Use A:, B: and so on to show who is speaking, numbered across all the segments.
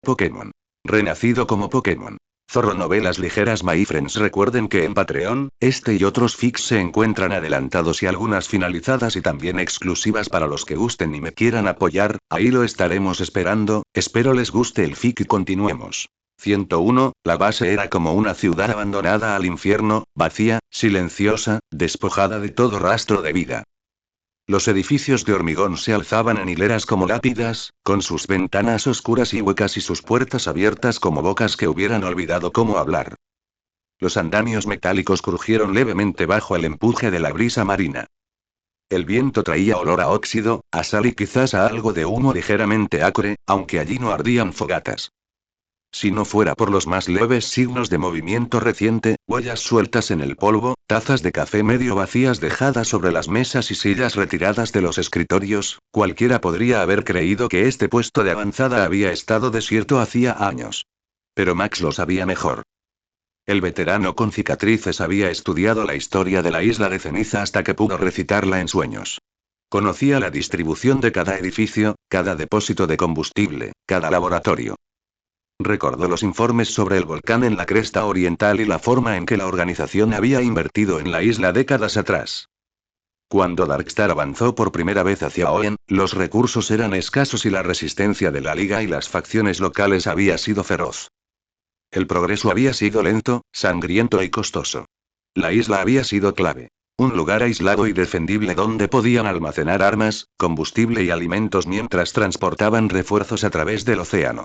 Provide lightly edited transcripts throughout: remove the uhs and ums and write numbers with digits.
A: Pokémon. Renacido como Pokémon. Zorro Novelas Ligeras. My friends, recuerden que en Patreon, este y otros fics se encuentran adelantados y algunas finalizadas y también exclusivas para los que gusten y me quieran apoyar, ahí lo estaremos esperando, espero les guste el fic y continuemos. 101, la base era como una ciudad abandonada al infierno, vacía, silenciosa, despojada de todo rastro de vida. Los edificios de hormigón se alzaban en hileras como lápidas, con sus ventanas oscuras y huecas y sus puertas abiertas como bocas que hubieran olvidado cómo hablar. Los andamios metálicos crujieron levemente bajo el empuje de la brisa marina. El viento traía olor a óxido, a sal y quizás a algo de humo ligeramente acre, aunque allí no ardían fogatas. Si no fuera por los más leves signos de movimiento reciente, huellas sueltas en el polvo, tazas de café medio vacías dejadas sobre las mesas y sillas retiradas de los escritorios, cualquiera podría haber creído que este puesto de avanzada había estado desierto hacía años. Pero Max lo sabía mejor. El veterano con cicatrices había estudiado la historia de la isla de ceniza hasta que pudo recitarla en sueños. Conocía la distribución de cada edificio, cada depósito de combustible, cada laboratorio. Recordó los informes sobre el volcán en la cresta oriental y la forma en que la organización había invertido en la isla décadas atrás. Cuando Darkstar avanzó por primera vez hacia Oen, los recursos eran escasos y la resistencia de la Liga y las facciones locales había sido feroz. El progreso había sido lento, sangriento y costoso. La isla había sido clave. Un lugar aislado y defendible donde podían almacenar armas, combustible y alimentos mientras transportaban refuerzos a través del océano.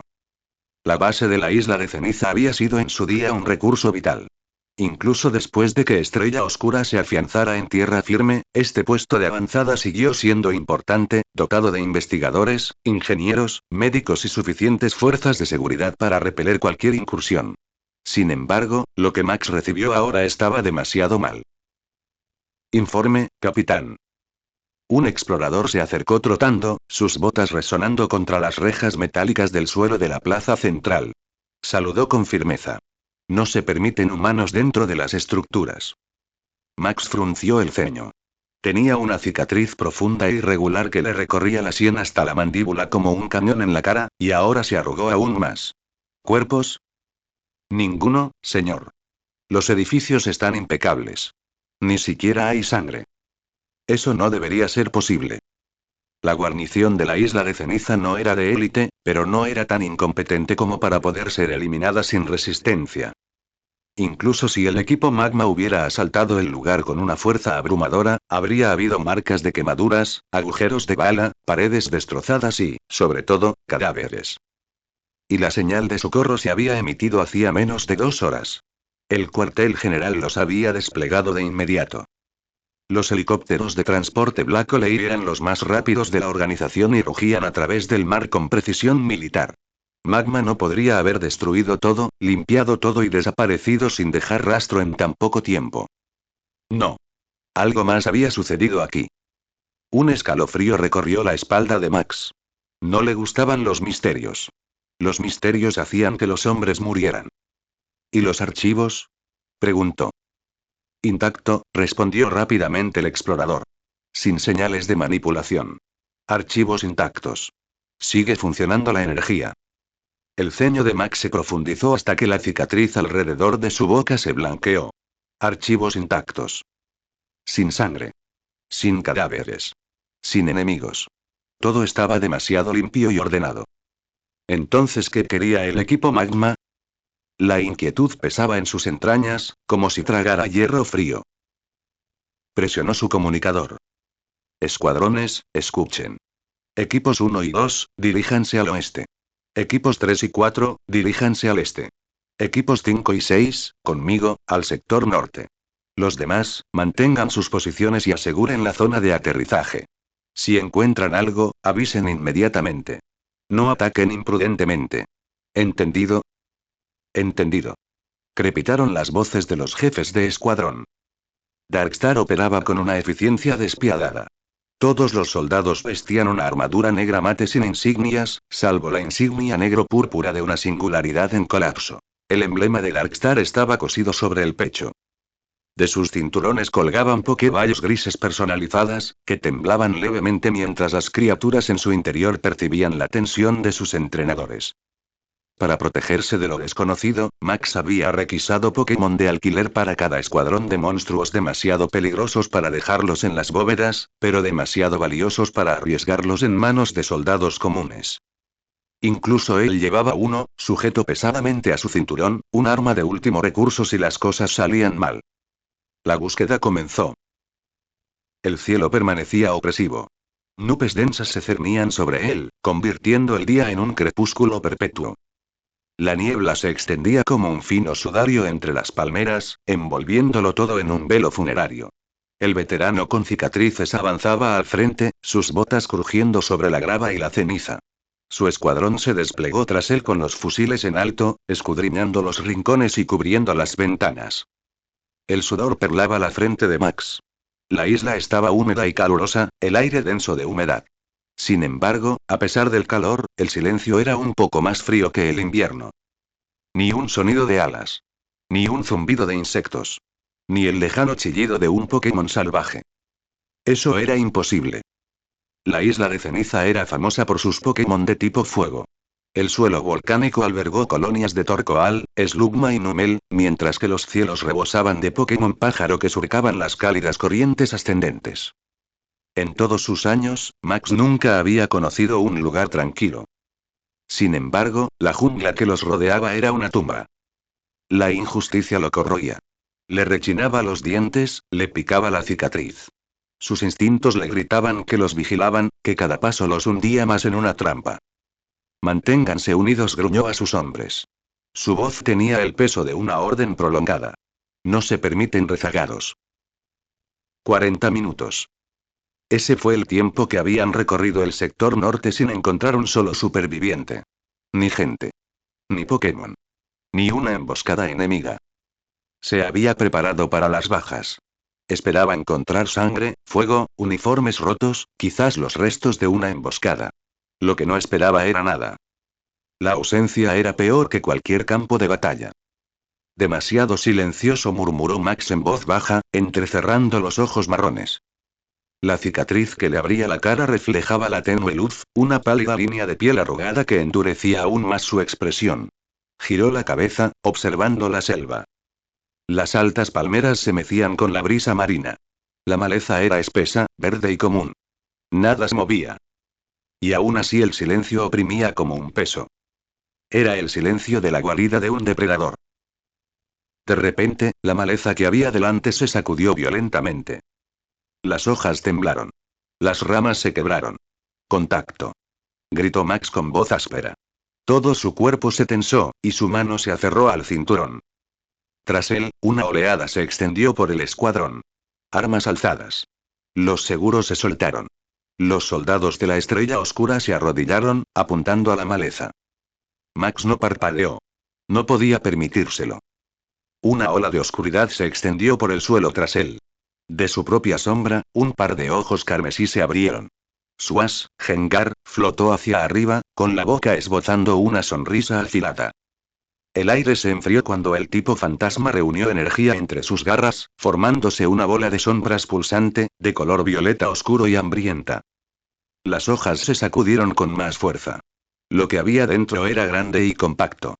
A: La base de la isla de ceniza había sido en su día un recurso vital. Incluso después de que Estrella Oscura se afianzara en tierra firme, este puesto de avanzada siguió siendo importante, dotado de investigadores, ingenieros, médicos y suficientes fuerzas de seguridad para repeler cualquier incursión. Sin embargo, lo que Max recibió ahora estaba demasiado mal. Informe, capitán. Un explorador se acercó trotando, sus botas resonando contra las rejas metálicas del suelo de la plaza central. Saludó con firmeza. No se permiten humanos dentro de las estructuras. Max frunció el ceño. Tenía una cicatriz profunda e irregular que le recorría la sien hasta la mandíbula como un cañón en la cara, y ahora se arrugó aún más. ¿Cuerpos? Ninguno, señor. Los edificios están impecables. Ni siquiera hay sangre. Eso no debería ser posible. La guarnición de la isla de ceniza no era de élite, pero no era tan incompetente como para poder ser eliminada sin resistencia. Incluso si el equipo Magma hubiera asaltado el lugar con una fuerza abrumadora, habría habido marcas de quemaduras, agujeros de bala, paredes destrozadas y, sobre todo, cadáveres. Y la señal de socorro se había emitido hacía menos de 2 horas. El cuartel general los había desplegado de inmediato. Los helicópteros de transporte Black Hole eran los más rápidos de la organización y rugían a través del mar con precisión militar. Magma no podría haber destruido todo, limpiado todo y desaparecido sin dejar rastro en tan poco tiempo. No. Algo más había sucedido aquí. Un escalofrío recorrió la espalda de Max. No le gustaban los misterios. Los misterios hacían que los hombres murieran. ¿Y los archivos? Preguntó. Intacto, respondió rápidamente el explorador. Sin señales de manipulación. Archivos intactos. Sigue funcionando la energía. El ceño de Max se profundizó hasta que la cicatriz alrededor de su boca se blanqueó. Archivos intactos. Sin sangre. Sin cadáveres. Sin enemigos. Todo estaba demasiado limpio y ordenado. Entonces, ¿qué quería el equipo Magma? La inquietud pesaba en sus entrañas, como si tragara hierro frío. Presionó su comunicador. Escuadrones, escuchen. Equipos 1 y 2, diríjanse al oeste. Equipos 3 y 4, diríjanse al este. Equipos 5 y 6, conmigo, al sector norte. Los demás, mantengan sus posiciones y aseguren la zona de aterrizaje. Si encuentran algo, avisen inmediatamente. No ataquen imprudentemente. ¿Entendido? Entendido. Crepitaron las voces de los jefes de escuadrón. Darkstar operaba con una eficiencia despiadada. Todos los soldados vestían una armadura negra mate sin insignias, salvo la insignia negro púrpura de una singularidad en colapso. El emblema de Darkstar estaba cosido sobre el pecho. De sus cinturones colgaban pokeballs grises personalizadas, que temblaban levemente mientras las criaturas en su interior percibían la tensión de sus entrenadores. Para protegerse de lo desconocido, Max había requisado Pokémon de alquiler para cada escuadrón de monstruos demasiado peligrosos para dejarlos en las bóvedas, pero demasiado valiosos para arriesgarlos en manos de soldados comunes. Incluso él llevaba uno, sujeto pesadamente a su cinturón, un arma de último recurso si las cosas salían mal. La búsqueda comenzó. El cielo permanecía opresivo. Nubes densas se cernían sobre él, convirtiendo el día en un crepúsculo perpetuo. La niebla se extendía como un fino sudario entre las palmeras, envolviéndolo todo en un velo funerario. El veterano con cicatrices avanzaba al frente, sus botas crujiendo sobre la grava y la ceniza. Su escuadrón se desplegó tras él con los fusiles en alto, escudriñando los rincones y cubriendo las ventanas. El sudor perlaba la frente de Max. La isla estaba húmeda y calurosa, el aire denso de humedad. Sin embargo, a pesar del calor, el silencio era un poco más frío que el invierno. Ni un sonido de alas. Ni un zumbido de insectos. Ni el lejano chillido de un Pokémon salvaje. Eso era imposible. La isla de ceniza era famosa por sus Pokémon de tipo fuego. El suelo volcánico albergó colonias de Torkoal, Slugma y Numel, mientras que los cielos rebosaban de Pokémon pájaro que surcaban las cálidas corrientes ascendentes. En todos sus años, Max nunca había conocido un lugar tranquilo. Sin embargo, la jungla que los rodeaba era una tumba. La injusticia lo corroía. Le rechinaba los dientes, le picaba la cicatriz. Sus instintos le gritaban que los vigilaban, que cada paso los hundía más en una trampa. Manténganse unidos, gruñó a sus hombres. Su voz tenía el peso de una orden prolongada. No se permiten rezagados. 40 minutos. Ese fue el tiempo que habían recorrido el sector norte sin encontrar un solo superviviente. Ni gente. Ni Pokémon. Ni una emboscada enemiga. Se había preparado para las bajas. Esperaba encontrar sangre, fuego, uniformes rotos, quizás los restos de una emboscada. Lo que no esperaba era nada. La ausencia era peor que cualquier campo de batalla. Demasiado silencioso, murmuró Max en voz baja, entrecerrando los ojos marrones. La cicatriz que le abría la cara reflejaba la tenue luz, una pálida línea de piel arrugada que endurecía aún más su expresión. Giró la cabeza, observando la selva. Las altas palmeras se mecían con la brisa marina. La maleza era espesa, verde y común. Nada se movía. Y aún así el silencio oprimía como un peso. Era el silencio de la guarida de un depredador. De repente, la maleza que había delante se sacudió violentamente. Las hojas temblaron. Las ramas se quebraron. Contacto. Gritó Max con voz áspera. Todo su cuerpo se tensó, y su mano se aferró al cinturón. Tras él, una oleada se extendió por el escuadrón. Armas alzadas. Los seguros se soltaron. Los soldados de la estrella oscura se arrodillaron, apuntando a la maleza. Max no parpadeó. No podía permitírselo. Una ola de oscuridad se extendió por el suelo tras él. De su propia sombra, un par de ojos carmesí se abrieron. Suas, Gengar, flotó hacia arriba, con la boca esbozando una sonrisa afilada. El aire se enfrió cuando el tipo fantasma reunió energía entre sus garras, formándose una bola de sombras pulsante, de color violeta oscuro y hambrienta. Las hojas se sacudieron con más fuerza. Lo que había dentro era grande y compacto.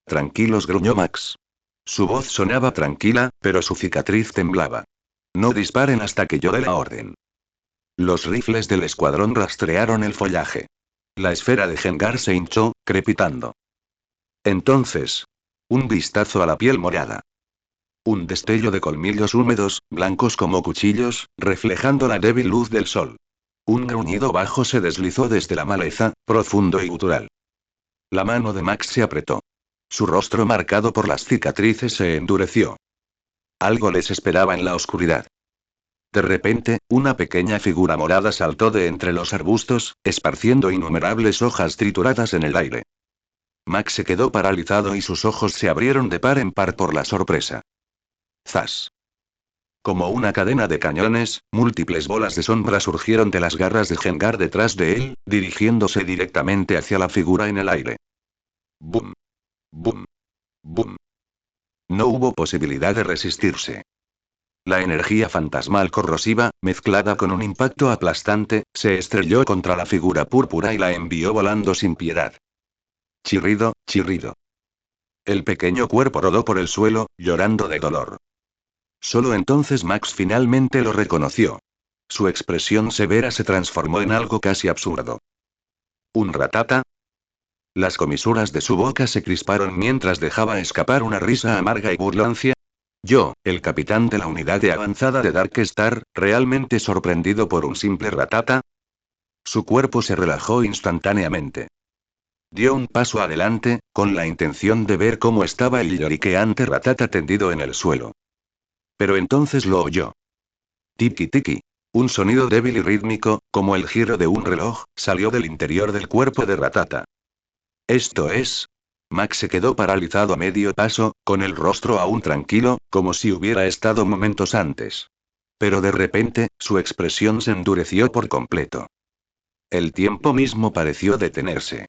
A: Tranquilos, gruñó Max. Su voz sonaba tranquila, pero su cicatriz temblaba. No disparen hasta que yo dé la orden. Los rifles del escuadrón rastrearon el follaje. La esfera de Gengar se hinchó, crepitando. Entonces, un vistazo a la piel morada. Un destello de colmillos húmedos, blancos como cuchillos, reflejando la débil luz del sol. Un gruñido bajo se deslizó desde la maleza, profundo y gutural. La mano de Max se apretó. Su rostro marcado por las cicatrices se endureció. Algo les esperaba en la oscuridad. De repente, una pequeña figura morada saltó de entre los arbustos, esparciendo innumerables hojas trituradas en el aire. Max se quedó paralizado y sus ojos se abrieron de par en par por la sorpresa. ¡Zas! Como una cadena de cañones, múltiples bolas de sombra surgieron de las garras de Gengar detrás de él, dirigiéndose directamente hacia la figura en el aire. ¡Bum! ¡Bum! ¡Bum! No hubo posibilidad de resistirse. La energía fantasmal corrosiva, mezclada con un impacto aplastante, se estrelló contra la figura púrpura y la envió volando sin piedad. Chirrido, chirrido. El pequeño cuerpo rodó por el suelo, llorando de dolor. Solo entonces Max finalmente lo reconoció. Su expresión severa se transformó en algo casi absurdo. ¿Un ratata? Las comisuras de su boca se crisparon mientras dejaba escapar una risa amarga y burlancia. Yo, el capitán de la unidad de avanzada de Dark Star, realmente sorprendido por un simple ratata. Su cuerpo se relajó instantáneamente. Dio un paso adelante, con la intención de ver cómo estaba el lloriqueante ratata tendido en el suelo. Pero entonces lo oyó. Tiki tiki. Un sonido débil y rítmico, como el giro de un reloj, salió del interior del cuerpo de ratata. Esto es. Max se quedó paralizado a medio paso, con el rostro aún tranquilo, como si hubiera estado momentos antes. Pero de repente, su expresión se endureció por completo. El tiempo mismo pareció detenerse.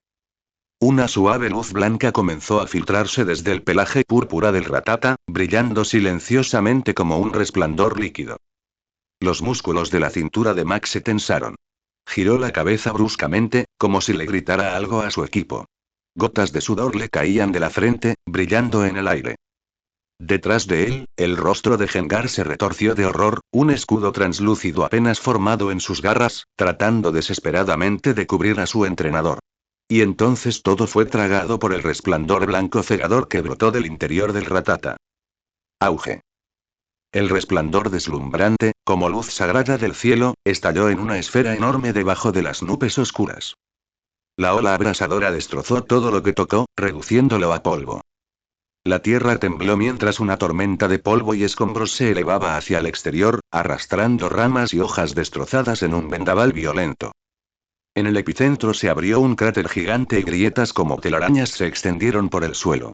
A: Una suave luz blanca comenzó a filtrarse desde el pelaje púrpura del ratata, brillando silenciosamente como un resplandor líquido. Los músculos de la cintura de Max se tensaron. Giró la cabeza bruscamente, como si le gritara algo a su equipo. Gotas de sudor le caían de la frente, brillando en el aire. Detrás de él, el rostro de Gengar se retorció de horror, un escudo translúcido apenas formado en sus garras, tratando desesperadamente de cubrir a su entrenador. Y entonces todo fue tragado por el resplandor blanco cegador que brotó del interior del ratata. Auge. El resplandor deslumbrante, como luz sagrada del cielo, estalló en una esfera enorme debajo de las nubes oscuras. La ola abrasadora destrozó todo lo que tocó, reduciéndolo a polvo. La tierra tembló mientras una tormenta de polvo y escombros se elevaba hacia el exterior, arrastrando ramas y hojas destrozadas en un vendaval violento. En el epicentro se abrió un cráter gigante y grietas como telarañas se extendieron por el suelo.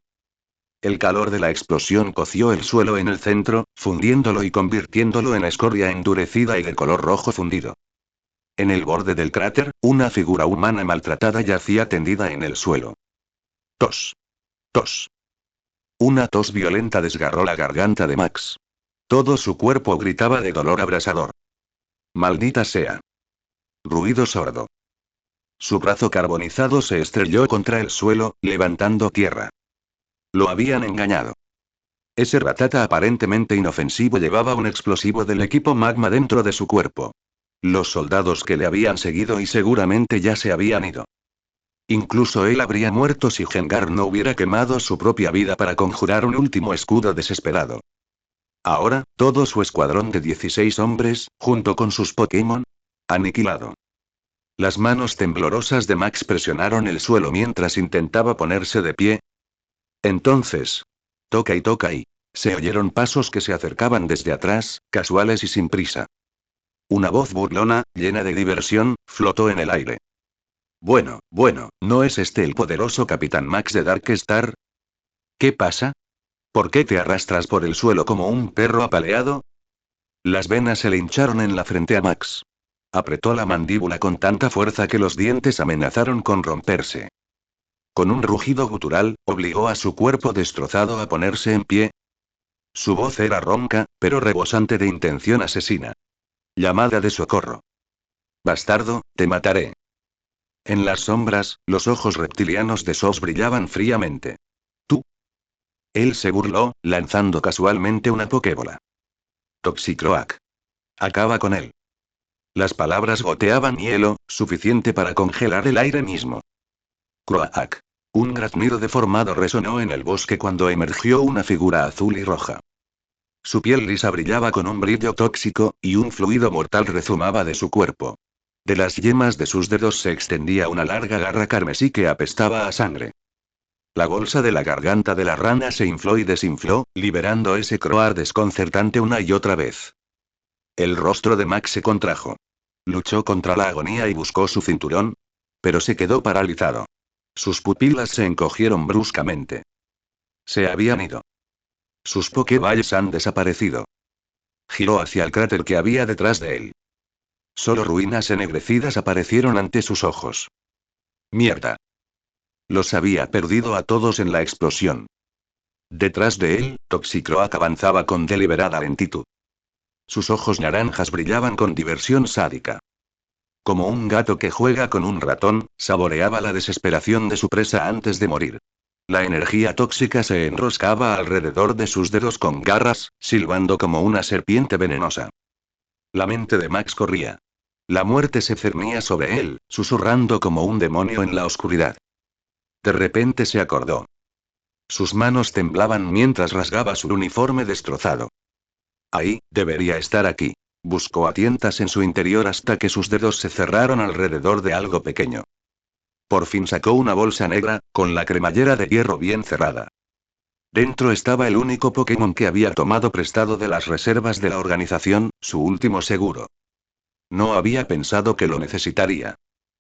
A: El calor de la explosión coció el suelo en el centro, fundiéndolo y convirtiéndolo en escoria endurecida y de color rojo fundido. En el borde del cráter, una figura humana maltratada yacía tendida en el suelo. Tos. Tos. Una tos violenta desgarró la garganta de Max. Todo su cuerpo gritaba de dolor abrasador. Maldita sea. Ruido sordo. Su brazo carbonizado se estrelló contra el suelo, levantando tierra. Lo habían engañado. Ese ratata aparentemente inofensivo llevaba un explosivo del equipo Magma dentro de su cuerpo. Los soldados que le habían seguido y seguramente ya se habían ido. Incluso él habría muerto si Gengar no hubiera quemado su propia vida para conjurar un último escudo desesperado. Ahora, todo su escuadrón de 16 hombres, junto con sus Pokémon, aniquilado. Las manos temblorosas de Max presionaron el suelo mientras intentaba ponerse de pie. Entonces, toca y. Se oyeron pasos que se acercaban desde atrás, casuales y sin prisa. Una voz burlona, llena de diversión, flotó en el aire. Bueno, ¿no es este el poderoso Capitán Max de Dark Star? ¿Qué pasa? ¿Por qué te arrastras por el suelo como un perro apaleado? Las venas se le hincharon en la frente a Max. Apretó la mandíbula con tanta fuerza que los dientes amenazaron con romperse. Con un rugido gutural, obligó a su cuerpo destrozado a ponerse en pie. Su voz era ronca, pero rebosante de intención asesina. Llamada de socorro. Bastardo, te mataré. En las sombras, los ojos reptilianos de Sos brillaban fríamente. ¿Tú? Él se burló, lanzando casualmente una Pokébola. Toxicroak. Acaba con él. Las palabras goteaban hielo, suficiente para congelar el aire mismo. Croak. Un graznido deformado resonó en el bosque cuando emergió una figura azul y roja. Su piel lisa brillaba con un brillo tóxico, y un fluido mortal rezumaba de su cuerpo. De las yemas de sus dedos se extendía una larga garra carmesí que apestaba a sangre. La bolsa de la garganta de la rana se infló y desinfló, liberando ese croar desconcertante una y otra vez. El rostro de Max se contrajo. Luchó contra la agonía y buscó su cinturón, pero se quedó paralizado. Sus pupilas se encogieron bruscamente. Se habían ido. Sus Pokéballs han desaparecido. Giró hacia el cráter que había detrás de él. Solo ruinas ennegrecidas aparecieron ante sus ojos. Mierda. Los había perdido a todos en la explosión. Detrás de él, Toxicroak avanzaba con deliberada lentitud. Sus ojos naranjas brillaban con diversión sádica. Como un gato que juega con un ratón, saboreaba la desesperación de su presa antes de morir. La energía tóxica se enroscaba alrededor de sus dedos con garras, silbando como una serpiente venenosa. La mente de Max corría. La muerte se cernía sobre él, susurrando como un demonio en la oscuridad. De repente se acordó. Sus manos temblaban mientras rasgaba su uniforme destrozado. Ahí, debería estar aquí. Buscó a tientas en su interior hasta que sus dedos se cerraron alrededor de algo pequeño. Por fin sacó una bolsa negra, con la cremallera de hierro bien cerrada. Dentro estaba el único Pokémon que había tomado prestado de las reservas de la organización, su último seguro. No había pensado que lo necesitaría.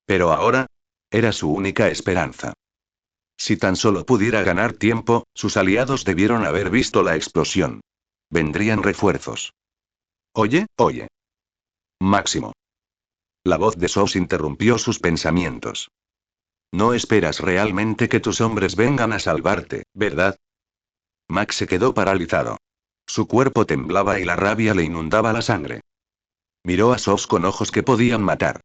A: Pero ahora, era su única esperanza. Si tan solo pudiera ganar tiempo, sus aliados debieron haber visto la explosión. Vendrían refuerzos. Oye, oye. Máximo. La voz de Sos interrumpió sus pensamientos. No esperas realmente que tus hombres vengan a salvarte, ¿verdad? Max se quedó paralizado. Su cuerpo temblaba y la rabia le inundaba la sangre. Miró a Sos con ojos que podían matar.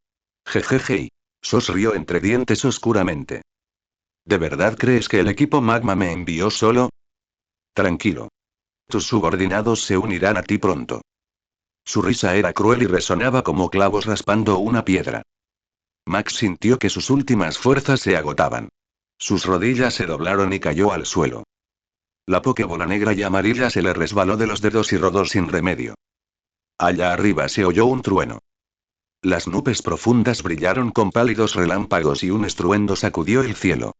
A: Jejeje. Sos rió entre dientes oscuramente. ¿De verdad crees que el equipo Magma me envió solo? Tranquilo. Tus subordinados se unirán a ti pronto. Su risa era cruel y resonaba como clavos raspando una piedra. Max sintió que sus últimas fuerzas se agotaban. Sus rodillas se doblaron y cayó al suelo. La Pokébola negra y amarilla se le resbaló de los dedos y rodó sin remedio. Allá arriba se oyó un trueno. Las nubes profundas brillaron con pálidos relámpagos y un estruendo sacudió el cielo.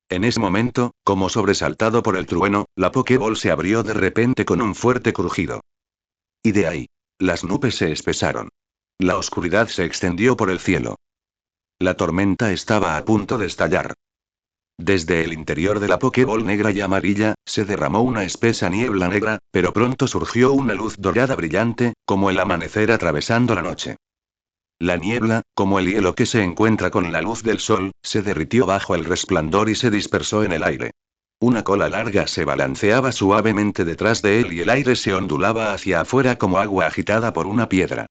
A: En ese momento, como sobresaltado por el trueno, la Pokéball se abrió de repente con un fuerte crujido. Y de ahí, las nubes se espesaron. La oscuridad se extendió por el cielo. La tormenta estaba a punto de estallar. Desde el interior de la Pokéball negra y amarilla, se derramó una espesa niebla negra, pero pronto surgió una luz dorada brillante, como el amanecer atravesando la noche. La niebla, como el hielo que se encuentra con la luz del sol, se derritió bajo el resplandor y se dispersó en el aire. Una cola larga se balanceaba suavemente detrás de él y el aire se ondulaba hacia afuera como agua agitada por una piedra.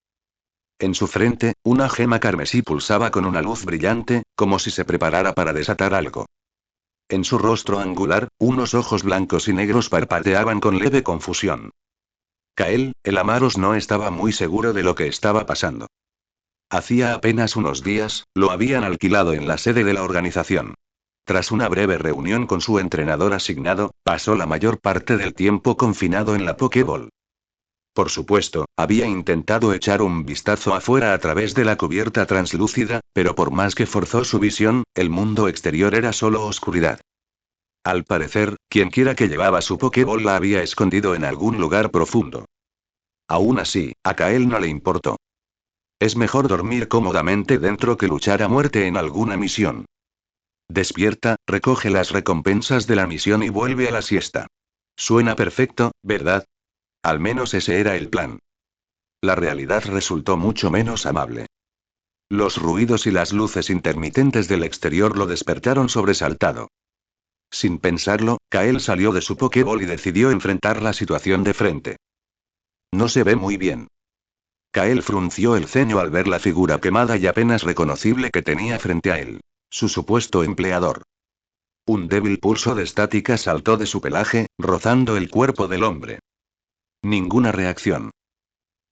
A: En su frente, una gema carmesí pulsaba con una luz brillante, como si se preparara para desatar algo. En su rostro angular, unos ojos blancos y negros parpadeaban con leve confusión. Kael, el Amaros no estaba muy seguro de lo que estaba pasando. Hacía apenas unos días, lo habían alquilado en la sede de la organización. Tras una breve reunión con su entrenador asignado, pasó la mayor parte del tiempo confinado en la Pokéball. Por supuesto, había intentado echar un vistazo afuera a través de la cubierta translúcida, pero por más que forzó su visión, el mundo exterior era solo oscuridad. Al parecer, quienquiera que llevaba su Pokéball la había escondido en algún lugar profundo. Aún así, a Kael no le importó. Es mejor dormir cómodamente dentro que luchar a muerte en alguna misión. Despierta, recoge las recompensas de la misión y vuelve a la siesta. Suena perfecto, ¿verdad? Al menos ese era el plan. La realidad resultó mucho menos amable. Los ruidos y las luces intermitentes del exterior lo despertaron sobresaltado. Sin pensarlo, Kael salió de su Pokéball y decidió enfrentar la situación de frente. No se ve muy bien. Kael frunció el ceño al ver la figura quemada y apenas reconocible que tenía frente a él. Su supuesto empleador. Un débil pulso de estática saltó de su pelaje, rozando el cuerpo del hombre. Ninguna reacción.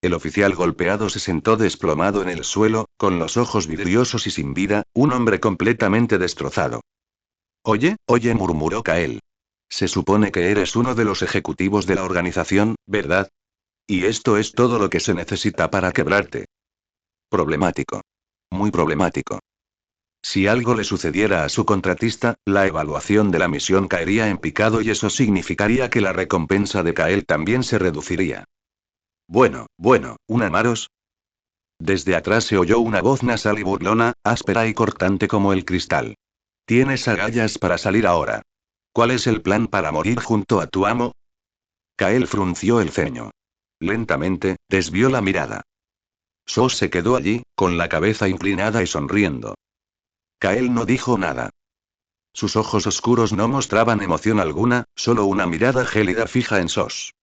A: El oficial golpeado se sentó desplomado en el suelo, con los ojos vidriosos y sin vida, un hombre completamente destrozado. Oye, oye, murmuró Kael. Se supone que eres uno de los ejecutivos de la organización, ¿verdad? Y esto es todo lo que se necesita para quebrarte. Problemático. Muy problemático. Si algo le sucediera a su contratista, la evaluación de la misión caería en picado y eso significaría que la recompensa de Kael también se reduciría. Bueno, ¿un Amaros? Desde atrás se oyó una voz nasal y burlona, áspera y cortante como el cristal. Tienes agallas para salir ahora. ¿Cuál es el plan para morir junto a tu amo? Kael frunció el ceño. Lentamente, desvió la mirada. Sos se quedó allí, con la cabeza inclinada y sonriendo. Kael no dijo nada. Sus ojos oscuros no mostraban emoción alguna, solo una mirada gélida fija en Sos.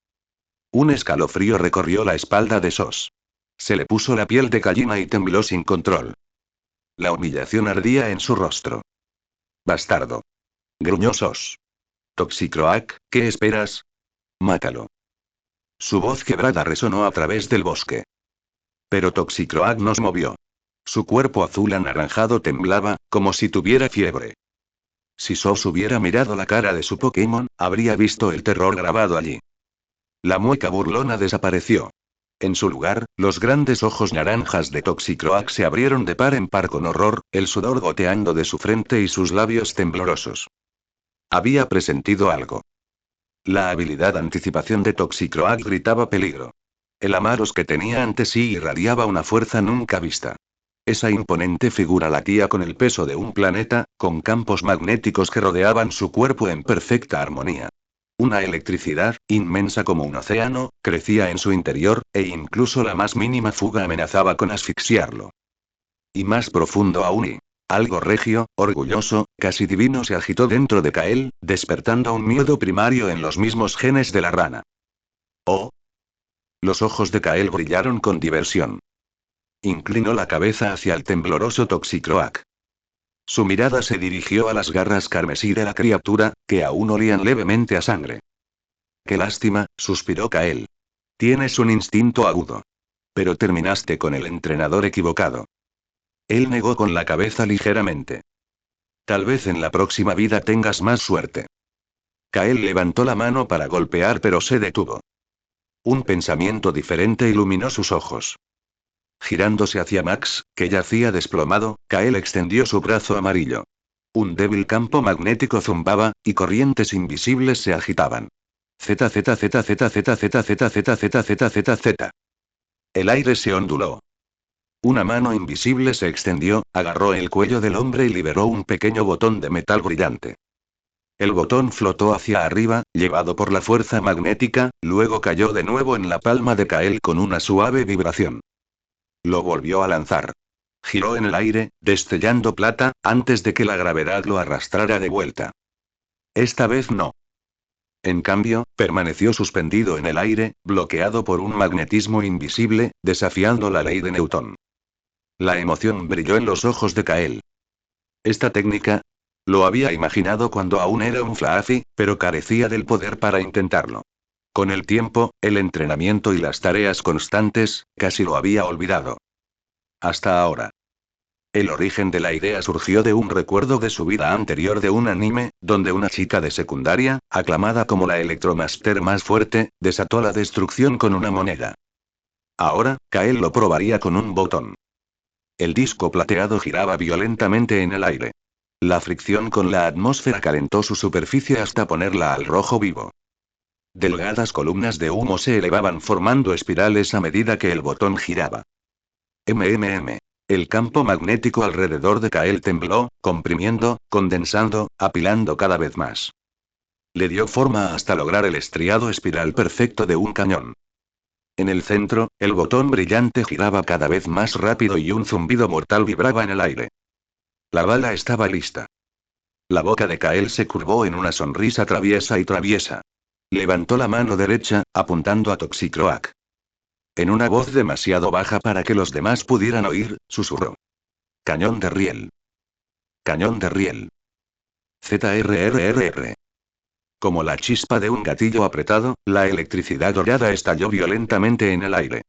A: Un escalofrío recorrió la espalda de Sos. Se le puso la piel de gallina y tembló sin control. La humillación ardía en su rostro. Bastardo. Gruñó Sos. Toxicroak, ¿qué esperas? Mátalo. Su voz quebrada resonó a través del bosque. Pero Toxicroak no se movió. Su cuerpo azul anaranjado temblaba, como si tuviera fiebre. Si Sos hubiera mirado la cara de su Pokémon, habría visto el terror grabado allí. La mueca burlona desapareció. En su lugar, los grandes ojos naranjas de Toxicroak se abrieron de par en par con horror, el sudor goteando de su frente y sus labios temblorosos. Había presentido algo. La habilidad anticipación de Toxicroak gritaba peligro. El Amaros que tenía ante sí irradiaba una fuerza nunca vista. Esa imponente figura latía con el peso de un planeta, con campos magnéticos que rodeaban su cuerpo en perfecta armonía. Una electricidad, inmensa como un océano, crecía en su interior, e incluso la más mínima fuga amenazaba con asfixiarlo. Y más profundo aún y algo regio, orgulloso, casi divino se agitó dentro de Kael, despertando un miedo primario en los mismos genes de la rana. Oh. Los ojos de Kael brillaron con diversión. Inclinó la cabeza hacia el tembloroso Toxicroak. Su mirada se dirigió a las garras carmesí de la criatura, que aún olían levemente a sangre. Qué lástima, suspiró Kael. Tienes un instinto agudo. Pero terminaste con el entrenador equivocado. Él negó con la cabeza ligeramente. Tal vez en la próxima vida tengas más suerte. Kael levantó la mano para golpear pero se detuvo. Un pensamiento diferente iluminó sus ojos. Girándose hacia Max, que yacía desplomado, Kael extendió su brazo amarillo. Un débil campo magnético zumbaba, y corrientes invisibles se agitaban. Z. El aire se onduló. Una mano invisible se extendió, agarró el cuello del hombre y liberó un pequeño botón de metal brillante. El botón flotó hacia arriba, llevado por la fuerza magnética, luego cayó de nuevo en la palma de Kael con una suave vibración. Lo volvió a lanzar. Giró en el aire, destellando plata, antes de que la gravedad lo arrastrara de vuelta. Esta vez no. En cambio, permaneció suspendido en el aire, bloqueado por un magnetismo invisible, desafiando la ley de Newton. La emoción brilló en los ojos de Kael. Esta técnica, lo había imaginado cuando aún era un Fluffy, pero carecía del poder para intentarlo. Con el tiempo, el entrenamiento y las tareas constantes, casi lo había olvidado. Hasta ahora. El origen de la idea surgió de un recuerdo de su vida anterior de un anime, donde una chica de secundaria, aclamada como la Electromaster más fuerte, desató la destrucción con una moneda. Ahora, Kael lo probaría con un botón. El disco plateado giraba violentamente en el aire. La fricción con la atmósfera calentó su superficie hasta ponerla al rojo vivo. Delgadas columnas de humo se elevaban formando espirales a medida que el botón giraba. El campo magnético alrededor de Kael tembló, comprimiendo, condensando, apilando cada vez más. Le dio forma hasta lograr el estriado espiral perfecto de un cañón. En el centro, el botón brillante giraba cada vez más rápido y un zumbido mortal vibraba en el aire. La bala estaba lista. La boca de Kael se curvó en una sonrisa traviesa y traviesa. Levantó la mano derecha, apuntando a Toxicroak. En una voz demasiado baja para que los demás pudieran oír, susurró. Cañón de riel. Cañón de riel. ZRRRR. Como la chispa de un gatillo apretado, la electricidad dorada estalló violentamente en el aire.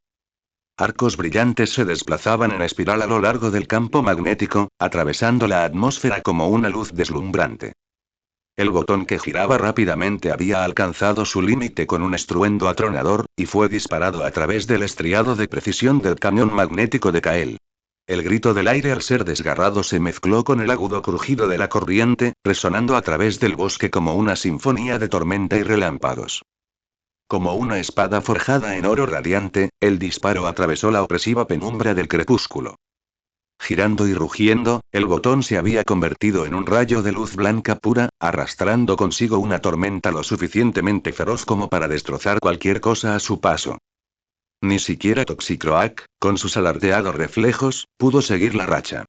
A: Arcos brillantes se desplazaban en espiral a lo largo del campo magnético, atravesando la atmósfera como una luz deslumbrante. El botón que giraba rápidamente había alcanzado su límite con un estruendo atronador, y fue disparado a través del estriado de precisión del cañón magnético de Kael. El grito del aire al ser desgarrado se mezcló con el agudo crujido de la corriente, resonando a través del bosque como una sinfonía de tormenta y relámpagos. Como una espada forjada en oro radiante, el disparo atravesó la opresiva penumbra del crepúsculo. Girando y rugiendo, el botón se había convertido en un rayo de luz blanca pura, arrastrando consigo una tormenta lo suficientemente feroz como para destrozar cualquier cosa a su paso. Ni siquiera Toxicroak, con sus alardeados reflejos, pudo seguir la racha.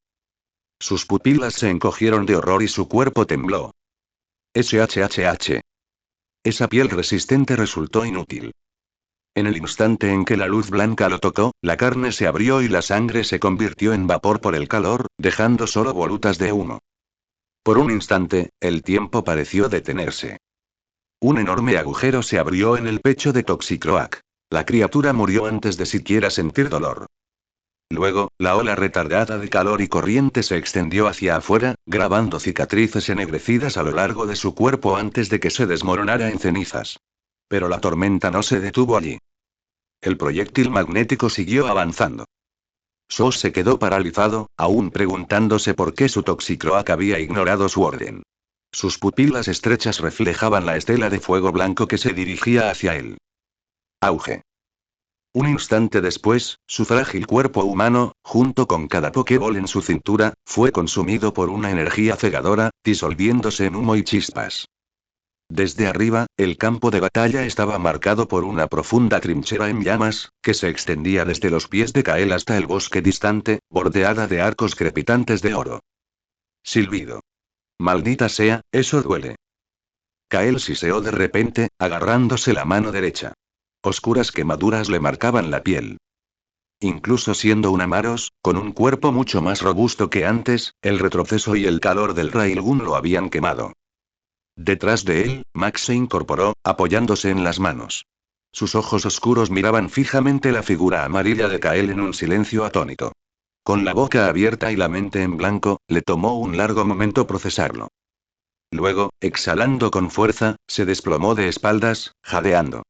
A: Sus pupilas se encogieron de horror y su cuerpo tembló. SHHH. Esa piel resistente resultó inútil. En el instante en que la luz blanca lo tocó, la carne se abrió y la sangre se convirtió en vapor por el calor, dejando solo volutas de humo. Por un instante, el tiempo pareció detenerse. Un enorme agujero se abrió en el pecho de Toxicroak. La criatura murió antes de siquiera sentir dolor. Luego, la ola retardada de calor y corriente se extendió hacia afuera, grabando cicatrices ennegrecidas a lo largo de su cuerpo antes de que se desmoronara en cenizas. Pero la tormenta no se detuvo allí. El proyectil magnético siguió avanzando. So se quedó paralizado, aún preguntándose por qué su Toxicroak había ignorado su orden. Sus pupilas estrechas reflejaban la estela de fuego blanco que se dirigía hacia él. Auge. Un instante después, su frágil cuerpo humano, junto con cada pokéball en su cintura, fue consumido por una energía cegadora, disolviéndose en humo y chispas. Desde arriba, el campo de batalla estaba marcado por una profunda trinchera en llamas, que se extendía desde los pies de Kael hasta el bosque distante, bordeada de arcos crepitantes de oro. Silbido. Maldita sea, eso duele. Kael siseó de repente, agarrándose la mano derecha. Oscuras quemaduras le marcaban la piel. Incluso siendo un Amaros, con un cuerpo mucho más robusto que antes, el retroceso y el calor del Railgun lo habían quemado. Detrás de él, Max se incorporó, apoyándose en las manos. Sus ojos oscuros miraban fijamente la figura amarilla de Kael en un silencio atónito. Con la boca abierta y la mente en blanco, le tomó un largo momento procesarlo. Luego, exhalando con fuerza, se desplomó de espaldas, jadeando.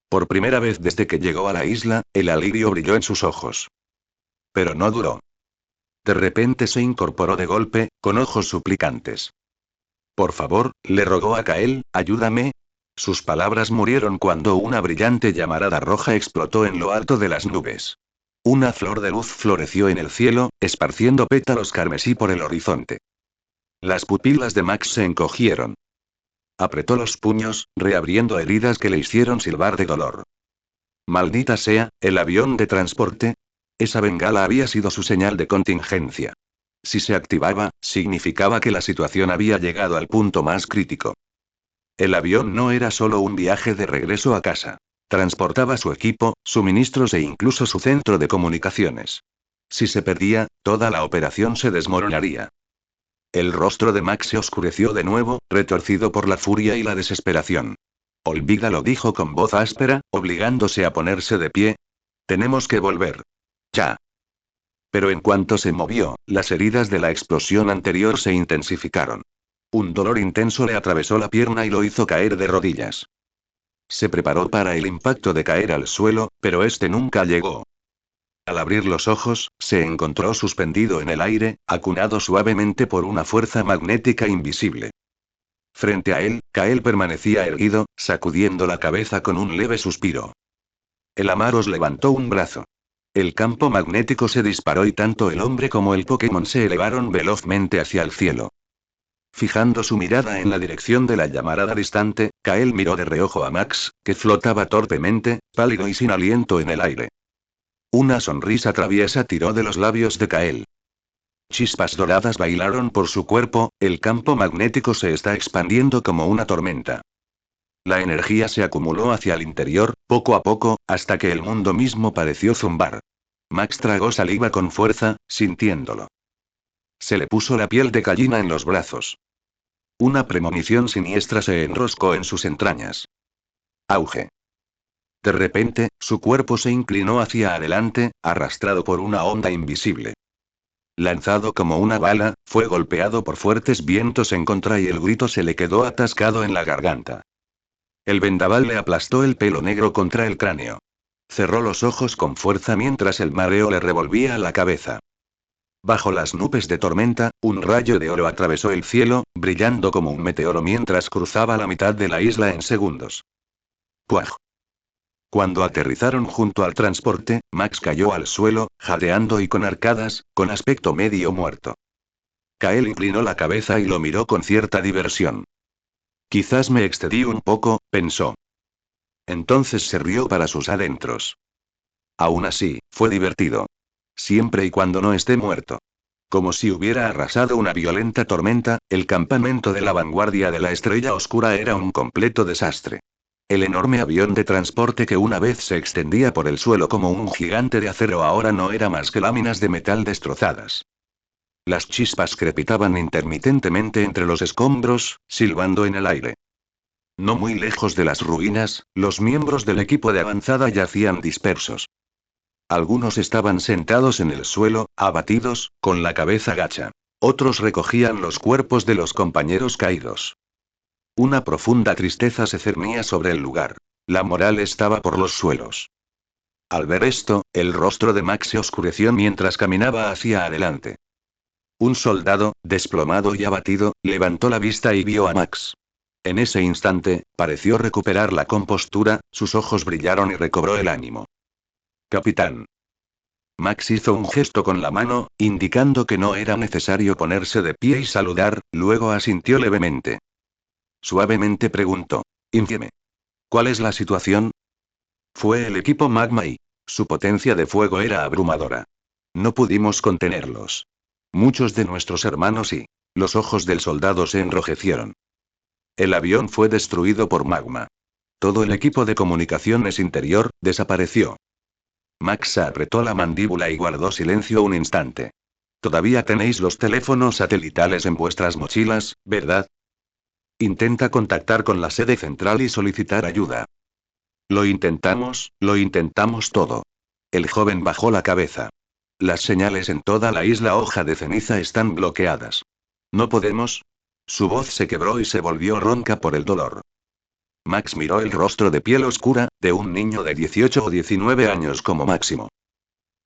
A: Por primera vez desde que llegó a la isla, el alivio brilló en sus ojos. Pero no duró. De repente se incorporó de golpe, con ojos suplicantes. Por favor, le rogó a Kael, ayúdame. Sus palabras murieron cuando una brillante llamarada roja explotó en lo alto de las nubes. Una flor de luz floreció en el cielo, esparciendo pétalos carmesí por el horizonte. Las pupilas de Max se encogieron. Apretó los puños, reabriendo heridas que le hicieron silbar de dolor. Maldita sea, el avión de transporte. Esa bengala había sido su señal de contingencia. Si se activaba, significaba que la situación había llegado al punto más crítico. El avión no era solo un viaje de regreso a casa. Transportaba su equipo, suministros e incluso su centro de comunicaciones. Si se perdía, toda la operación se desmoronaría. El rostro de Max se oscureció de nuevo, retorcido por la furia y la desesperación. Olvídalo, dijo con voz áspera, obligándose a ponerse de pie. Tenemos que volver. Ya. Pero en cuanto se movió, las heridas de la explosión anterior se intensificaron. Un dolor intenso le atravesó la pierna y lo hizo caer de rodillas. Se preparó para el impacto de caer al suelo, pero este nunca llegó. Al abrir los ojos, se encontró suspendido en el aire, acunado suavemente por una fuerza magnética invisible. Frente a él, Kael permanecía erguido, sacudiendo la cabeza con un leve suspiro. El Amaros levantó un brazo. El campo magnético se disparó y tanto el hombre como el Pokémon se elevaron velozmente hacia el cielo. Fijando su mirada en la dirección de la llamarada distante, Kael miró de reojo a Max, que flotaba torpemente, pálido y sin aliento en el aire. Una sonrisa traviesa tiró de los labios de Kael. Chispas doradas bailaron por su cuerpo, el campo magnético se está expandiendo como una tormenta. La energía se acumuló hacia el interior, poco a poco, hasta que el mundo mismo pareció zumbar. Max tragó saliva con fuerza, sintiéndolo. Se le puso la piel de gallina en los brazos. Una premonición siniestra se enroscó en sus entrañas. Auge. De repente, su cuerpo se inclinó hacia adelante, arrastrado por una onda invisible. Lanzado como una bala, fue golpeado por fuertes vientos en contra y el grito se le quedó atascado en la garganta. El vendaval le aplastó el pelo negro contra el cráneo. Cerró los ojos con fuerza mientras el mareo le revolvía la cabeza. Bajo las nubes de tormenta, un rayo de oro atravesó el cielo, brillando como un meteoro mientras cruzaba la mitad de la isla en segundos. ¡Puaj! Cuando aterrizaron junto al transporte, Max cayó al suelo, jadeando y con arcadas, con aspecto medio muerto. Kael inclinó la cabeza y lo miró con cierta diversión. Quizás me excedí un poco, pensó. Entonces se rió para sus adentros. Aún así, fue divertido. Siempre y cuando no esté muerto. Como si hubiera arrasado una violenta tormenta, el campamento de la vanguardia de la Estrella Oscura era un completo desastre. El enorme avión de transporte que una vez se extendía por el suelo como un gigante de acero ahora no era más que láminas de metal destrozadas. Las chispas crepitaban intermitentemente entre los escombros, silbando en el aire. No muy lejos de las ruinas, los miembros del equipo de avanzada yacían dispersos. Algunos estaban sentados en el suelo, abatidos, con la cabeza gacha. Otros recogían los cuerpos de los compañeros caídos. Una profunda tristeza se cernía sobre el lugar. La moral estaba por los suelos. Al ver esto, el rostro de Max se oscureció mientras caminaba hacia adelante. Un soldado, desplomado y abatido, levantó la vista y vio a Max. En ese instante, pareció recuperar la compostura, sus ojos brillaron y recobró el ánimo. Capitán. Max hizo un gesto con la mano, indicando que no era necesario ponerse de pie y saludar, luego asintió levemente. Suavemente preguntó. Infime. ¿Cuál es la situación? Fue el equipo Magma y su potencia de fuego era abrumadora. No pudimos contenerlos. Muchos de nuestros hermanos y los ojos del soldado se enrojecieron. El avión fue destruido por magma. Todo el equipo de comunicaciones interior desapareció. Max apretó la mandíbula y guardó silencio un instante. Todavía tenéis los teléfonos satelitales en vuestras mochilas, ¿verdad? Intenta contactar con la sede central y solicitar ayuda. Lo intentamos todo. El joven bajó la cabeza. Las señales en toda la isla Hoja de Ceniza están bloqueadas. ¿No podemos? Su voz se quebró y se volvió ronca por el dolor. Max miró el rostro de piel oscura, de un niño de 18 o 19 años como máximo.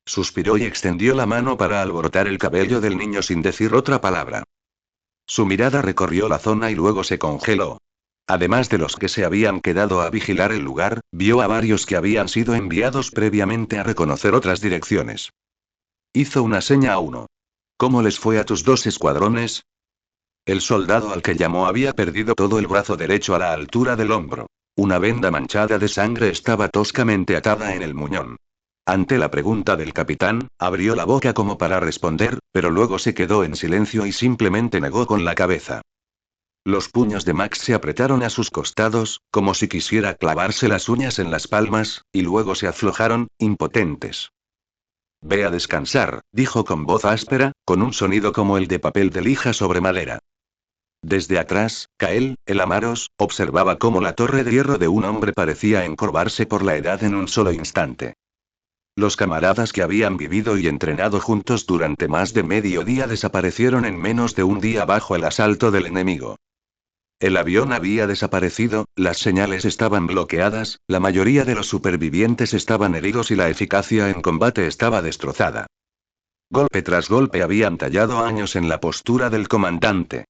A: Suspiró y extendió la mano para alborotar el cabello del niño sin decir otra palabra. Su mirada recorrió la zona y luego se congeló. Además de los que se habían quedado a vigilar el lugar, vio a varios que habían sido enviados previamente a reconocer otras direcciones. Hizo una seña a uno. ¿Cómo les fue a tus dos escuadrones? El soldado al que llamó había perdido todo el brazo derecho a la altura del hombro. Una venda manchada de sangre estaba toscamente atada en el muñón. Ante la pregunta del capitán, abrió la boca como para responder, pero luego se quedó en silencio y simplemente negó con la cabeza. Los puños de Max se apretaron a sus costados, como si quisiera clavarse las uñas en las palmas, y luego se aflojaron, impotentes. Ve a descansar, dijo con voz áspera, con un sonido como el de papel de lija sobre madera. Desde atrás, Kael, el Amaros, observaba cómo la torre de hierro de un hombre parecía encorvarse por la edad en un solo instante. Los camaradas que habían vivido y entrenado juntos durante más de medio día desaparecieron en menos de un día bajo el asalto del enemigo. El avión había desaparecido, las señales estaban bloqueadas, la mayoría de los supervivientes estaban heridos y la eficacia en combate estaba destrozada. Golpe tras golpe habían tallado años en la postura del comandante.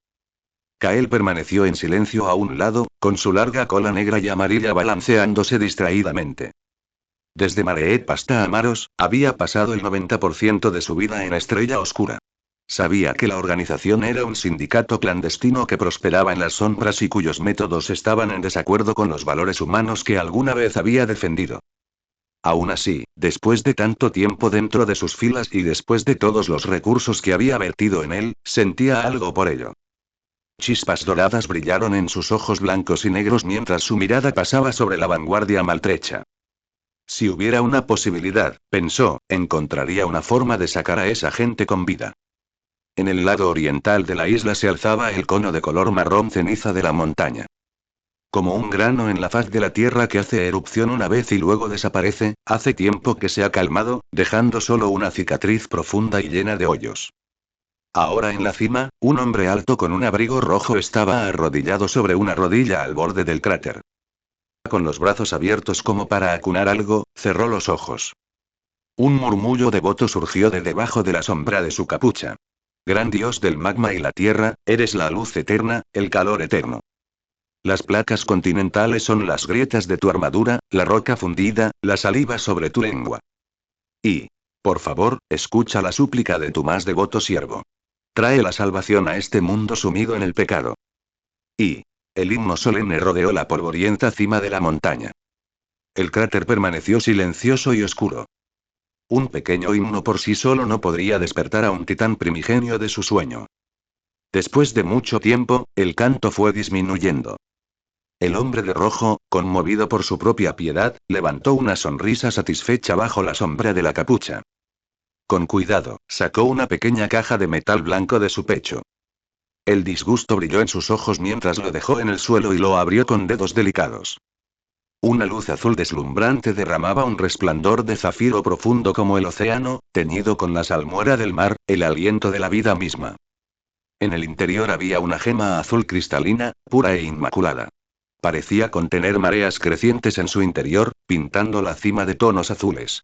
A: Kael permaneció en silencio a un lado, con su larga cola negra y amarilla balanceándose distraídamente. Desde Mareet hasta Amaros, había pasado el 90% de su vida en Estrella Oscura. Sabía que la organización era un sindicato clandestino que prosperaba en las sombras y cuyos métodos estaban en desacuerdo con los valores humanos que alguna vez había defendido. Aún así, después de tanto tiempo dentro de sus filas y después de todos los recursos que había vertido en él, sentía algo por ello. Chispas doradas brillaron en sus ojos blancos y negros mientras su mirada pasaba sobre la vanguardia maltrecha. Si hubiera una posibilidad, pensó, encontraría una forma de sacar a esa gente con vida. En el lado oriental de la isla se alzaba el cono de color marrón ceniza de la montaña. Como un grano en la faz de la tierra que hace erupción una vez y luego desaparece, hace tiempo que se ha calmado, dejando solo una cicatriz profunda y llena de hoyos. Ahora en la cima, un hombre alto con un abrigo rojo estaba arrodillado sobre una rodilla al borde del cráter. Con los brazos abiertos como para acunar algo, cerró los ojos. Un murmullo devoto surgió de debajo de la sombra de su capucha. Gran Dios del magma y la tierra, eres la luz eterna, el calor eterno. Las placas continentales son las grietas de tu armadura, la roca fundida, la saliva sobre tu lengua. Y, por favor, escucha la súplica de tu más devoto siervo. Trae la salvación a este mundo sumido en el pecado. Y, el himno solemne rodeó la polvorienta cima de la montaña. El cráter permaneció silencioso y oscuro. Un pequeño himno por sí solo no podría despertar a un titán primigenio de su sueño. Después de mucho tiempo, el canto fue disminuyendo. El hombre de rojo, conmovido por su propia piedad, levantó una sonrisa satisfecha bajo la sombra de la capucha. Con cuidado, sacó una pequeña caja de metal blanco de su pecho. El disgusto brilló en sus ojos mientras lo dejó en el suelo y lo abrió con dedos delicados. Una luz azul deslumbrante derramaba un resplandor de zafiro profundo como el océano, teñido con la salmuera del mar, el aliento de la vida misma. En el interior había una gema azul cristalina, pura e inmaculada. Parecía contener mareas crecientes en su interior, pintando la cima de tonos azules.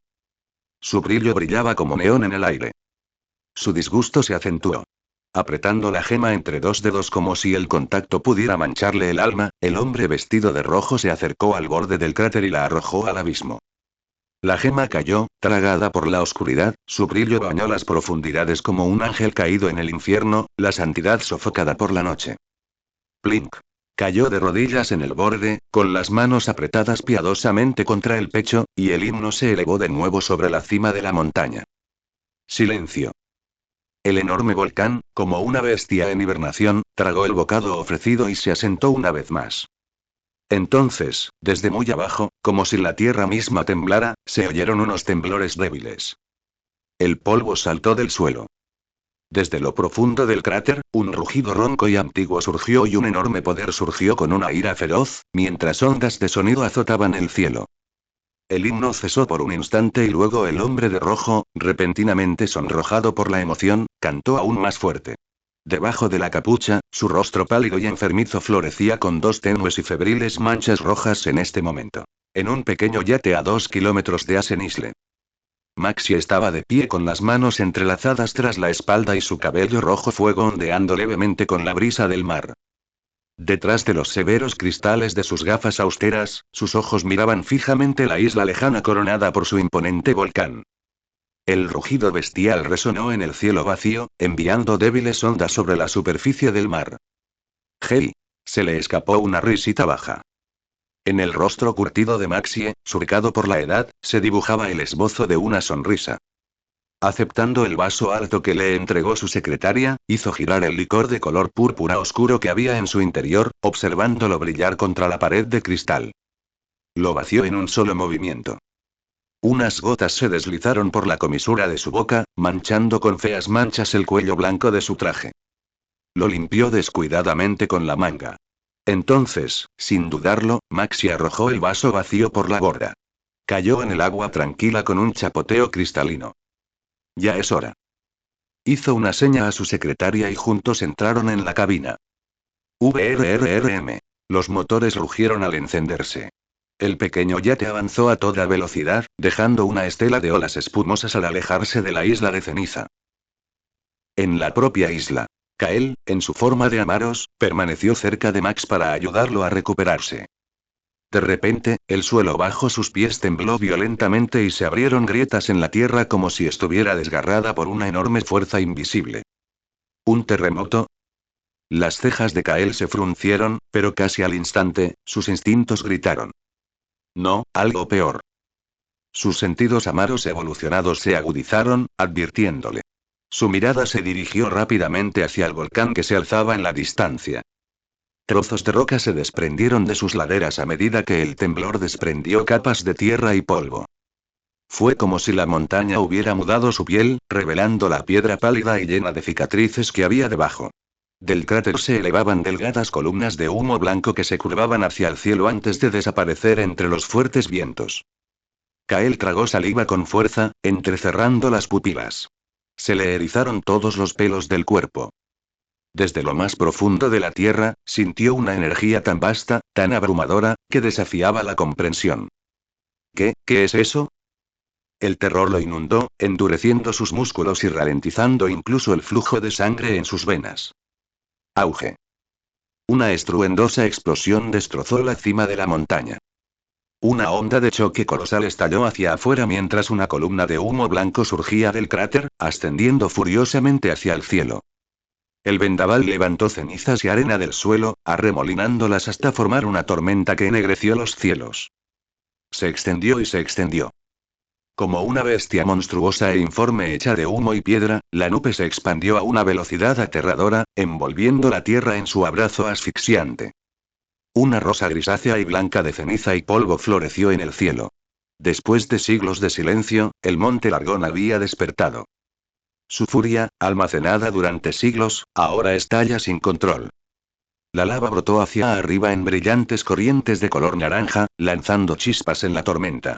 A: Su brillo brillaba como neón en el aire. Su disgusto se acentuó. Apretando la gema entre dos dedos como si el contacto pudiera mancharle el alma, el hombre vestido de rojo se acercó al borde del cráter y la arrojó al abismo. La gema cayó, tragada por la oscuridad, su brillo bañó las profundidades como un ángel caído en el infierno, la santidad sofocada por la noche. Plink. Cayó de rodillas en el borde, con las manos apretadas piadosamente contra el pecho, y el himno se elevó de nuevo sobre la cima de la montaña. Silencio. El enorme volcán, como una bestia en hibernación, tragó el bocado ofrecido y se asentó una vez más. Entonces, desde muy abajo, como si la tierra misma temblara, se oyeron unos temblores débiles. El polvo saltó del suelo. Desde lo profundo del cráter, un rugido ronco y antiguo surgió y un enorme poder surgió con una ira feroz, mientras ondas de sonido azotaban el cielo. El himno cesó por un instante y luego el hombre de rojo, repentinamente sonrojado por la emoción, cantó aún más fuerte. Debajo de la capucha, su rostro pálido y enfermizo florecía con dos tenues y febriles manchas rojas en este momento. En un pequeño yate a 2 kilómetros de Asenisle. Maxi estaba de pie con las manos entrelazadas tras la espalda y su cabello rojo fuego ondeando levemente con la brisa del mar. Detrás de los severos cristales de sus gafas austeras, sus ojos miraban fijamente la isla lejana coronada por su imponente volcán. El rugido bestial resonó en el cielo vacío, enviando débiles ondas sobre la superficie del mar. ¡Hey! Se le escapó una risita baja. En el rostro curtido de Maxie, surcado por la edad, se dibujaba el esbozo de una sonrisa. Aceptando el vaso alto que le entregó su secretaria, hizo girar el licor de color púrpura oscuro que había en su interior, observándolo brillar contra la pared de cristal. Lo vació en un solo movimiento. Unas gotas se deslizaron por la comisura de su boca, manchando con feas manchas el cuello blanco de su traje. Lo limpió descuidadamente con la manga. Entonces, sin dudarlo, Maxi arrojó el vaso vacío por la borda. Cayó en el agua tranquila con un chapoteo cristalino. Ya es hora. Hizo una seña a su secretaria y juntos entraron en la cabina. VRRRM. Los motores rugieron al encenderse. El pequeño yate avanzó a toda velocidad, dejando una estela de olas espumosas al alejarse de la isla de ceniza. En la propia isla, Kael, en su forma de Amaros, permaneció cerca de Max para ayudarlo a recuperarse. De repente, el suelo bajo sus pies tembló violentamente y se abrieron grietas en la tierra como si estuviera desgarrada por una enorme fuerza invisible. ¿Un terremoto? Las cejas de Kael se fruncieron, pero casi al instante, sus instintos gritaron. No, algo peor. Sus sentidos amaros evolucionados se agudizaron, advirtiéndole. Su mirada se dirigió rápidamente hacia el volcán que se alzaba en la distancia. Trozos de roca se desprendieron de sus laderas a medida que el temblor desprendió capas de tierra y polvo. Fue como si la montaña hubiera mudado su piel, revelando la piedra pálida y llena de cicatrices que había debajo. Del cráter se elevaban delgadas columnas de humo blanco que se curvaban hacia el cielo antes de desaparecer entre los fuertes vientos. Kael tragó saliva con fuerza, entrecerrando las pupilas. Se le erizaron todos los pelos del cuerpo. Desde lo más profundo de la tierra, sintió una energía tan vasta, tan abrumadora, que desafiaba la comprensión. ¿Qué es eso? El terror lo inundó, endureciendo sus músculos y ralentizando incluso el flujo de sangre en sus venas. Auge. Una estruendosa explosión destrozó la cima de la montaña. Una onda de choque colosal estalló hacia afuera mientras una columna de humo blanco surgía del cráter, ascendiendo furiosamente hacia el cielo. El vendaval levantó cenizas y arena del suelo, arremolinándolas hasta formar una tormenta que ennegreció los cielos. Se extendió y se extendió. Como una bestia monstruosa e informe hecha de humo y piedra, la nube se expandió a una velocidad aterradora, envolviendo la tierra en su abrazo asfixiante. Una rosa grisácea y blanca de ceniza y polvo floreció en el cielo. Después de siglos de silencio, el monte Largón había despertado. Su furia, almacenada durante siglos, ahora estalla sin control. La lava brotó hacia arriba en brillantes corrientes de color naranja, lanzando chispas en la tormenta.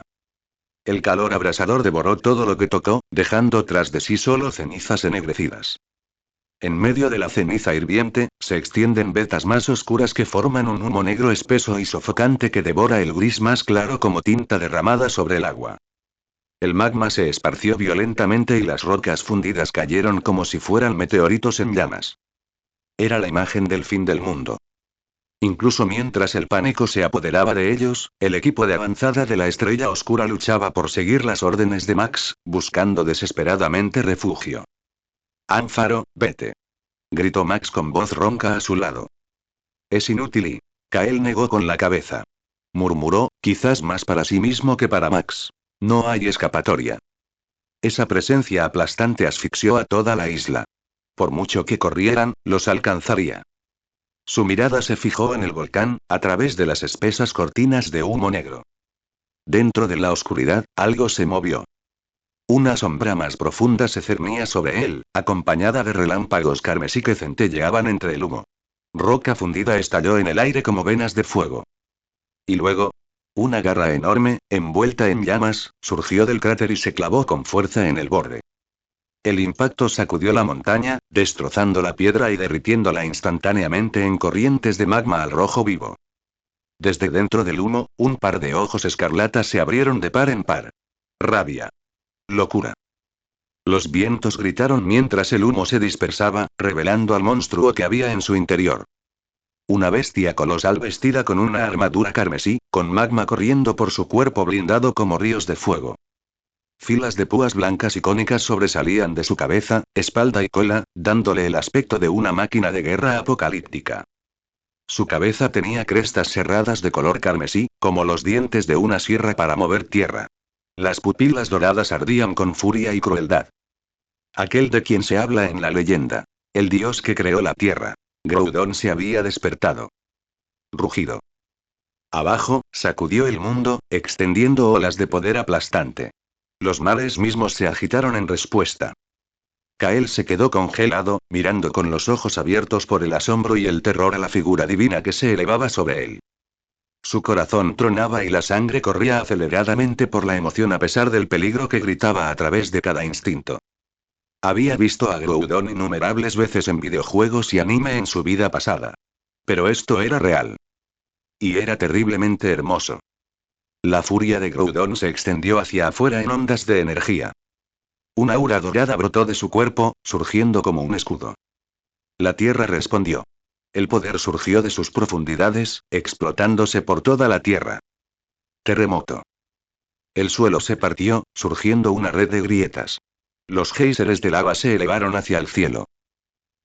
A: El calor abrasador devoró todo lo que tocó, dejando tras de sí solo cenizas ennegrecidas. En medio de la ceniza hirviente, se extienden vetas más oscuras que forman un humo negro espeso y sofocante que devora el gris más claro como tinta derramada sobre el agua. El magma se esparció violentamente y las rocas fundidas cayeron como si fueran meteoritos en llamas. Era la imagen del fin del mundo. Incluso mientras el pánico se apoderaba de ellos, el equipo de avanzada de la Estrella Oscura luchaba por seguir las órdenes de Max, buscando desesperadamente refugio. Ánfaro, vete. Gritó Max con voz ronca a su lado. Es inútil y... Kael negó con la cabeza. Murmuró, quizás más para sí mismo que para Max. No hay escapatoria. Esa presencia aplastante asfixió a toda la isla. Por mucho que corrieran, los alcanzaría. Su mirada se fijó en el volcán, a través de las espesas cortinas de humo negro. Dentro de la oscuridad, algo se movió. Una sombra más profunda se cernía sobre él, acompañada de relámpagos carmesí que centelleaban entre el humo. Roca fundida estalló en el aire como venas de fuego. Y luego, una garra enorme, envuelta en llamas, surgió del cráter y se clavó con fuerza en el borde. El impacto sacudió la montaña, destrozando la piedra y derritiéndola instantáneamente en corrientes de magma al rojo vivo. Desde dentro del humo, un par de ojos escarlatas se abrieron de par en par. Rabia. Locura. Los vientos gritaron mientras el humo se dispersaba, revelando al monstruo que había en su interior. Una bestia colosal vestida con una armadura carmesí, con magma corriendo por su cuerpo blindado como ríos de fuego. Filas de púas blancas y cónicas sobresalían de su cabeza, espalda y cola, dándole el aspecto de una máquina de guerra apocalíptica. Su cabeza tenía crestas serradas de color carmesí, como los dientes de una sierra para mover tierra. Las pupilas doradas ardían con furia y crueldad. Aquel de quien se habla en la leyenda. El dios que creó la tierra. Groudon se había despertado. Rugido. Abajo, sacudió el mundo, extendiendo olas de poder aplastante. Los mares mismos se agitaron en respuesta. Kael se quedó congelado, mirando con los ojos abiertos por el asombro y el terror a la figura divina que se elevaba sobre él. Su corazón tronaba y la sangre corría aceleradamente por la emoción a pesar del peligro que gritaba a través de cada instinto. Había visto a Groudon innumerables veces en videojuegos y anime en su vida pasada. Pero esto era real. Y era terriblemente hermoso. La furia de Groudon se extendió hacia afuera en ondas de energía. Un aura dorada brotó de su cuerpo, surgiendo como un escudo. La tierra respondió. El poder surgió de sus profundidades, explotándose por toda la tierra. Terremoto. El suelo se partió, surgiendo una red de grietas. Los géiseres de lava se elevaron hacia el cielo.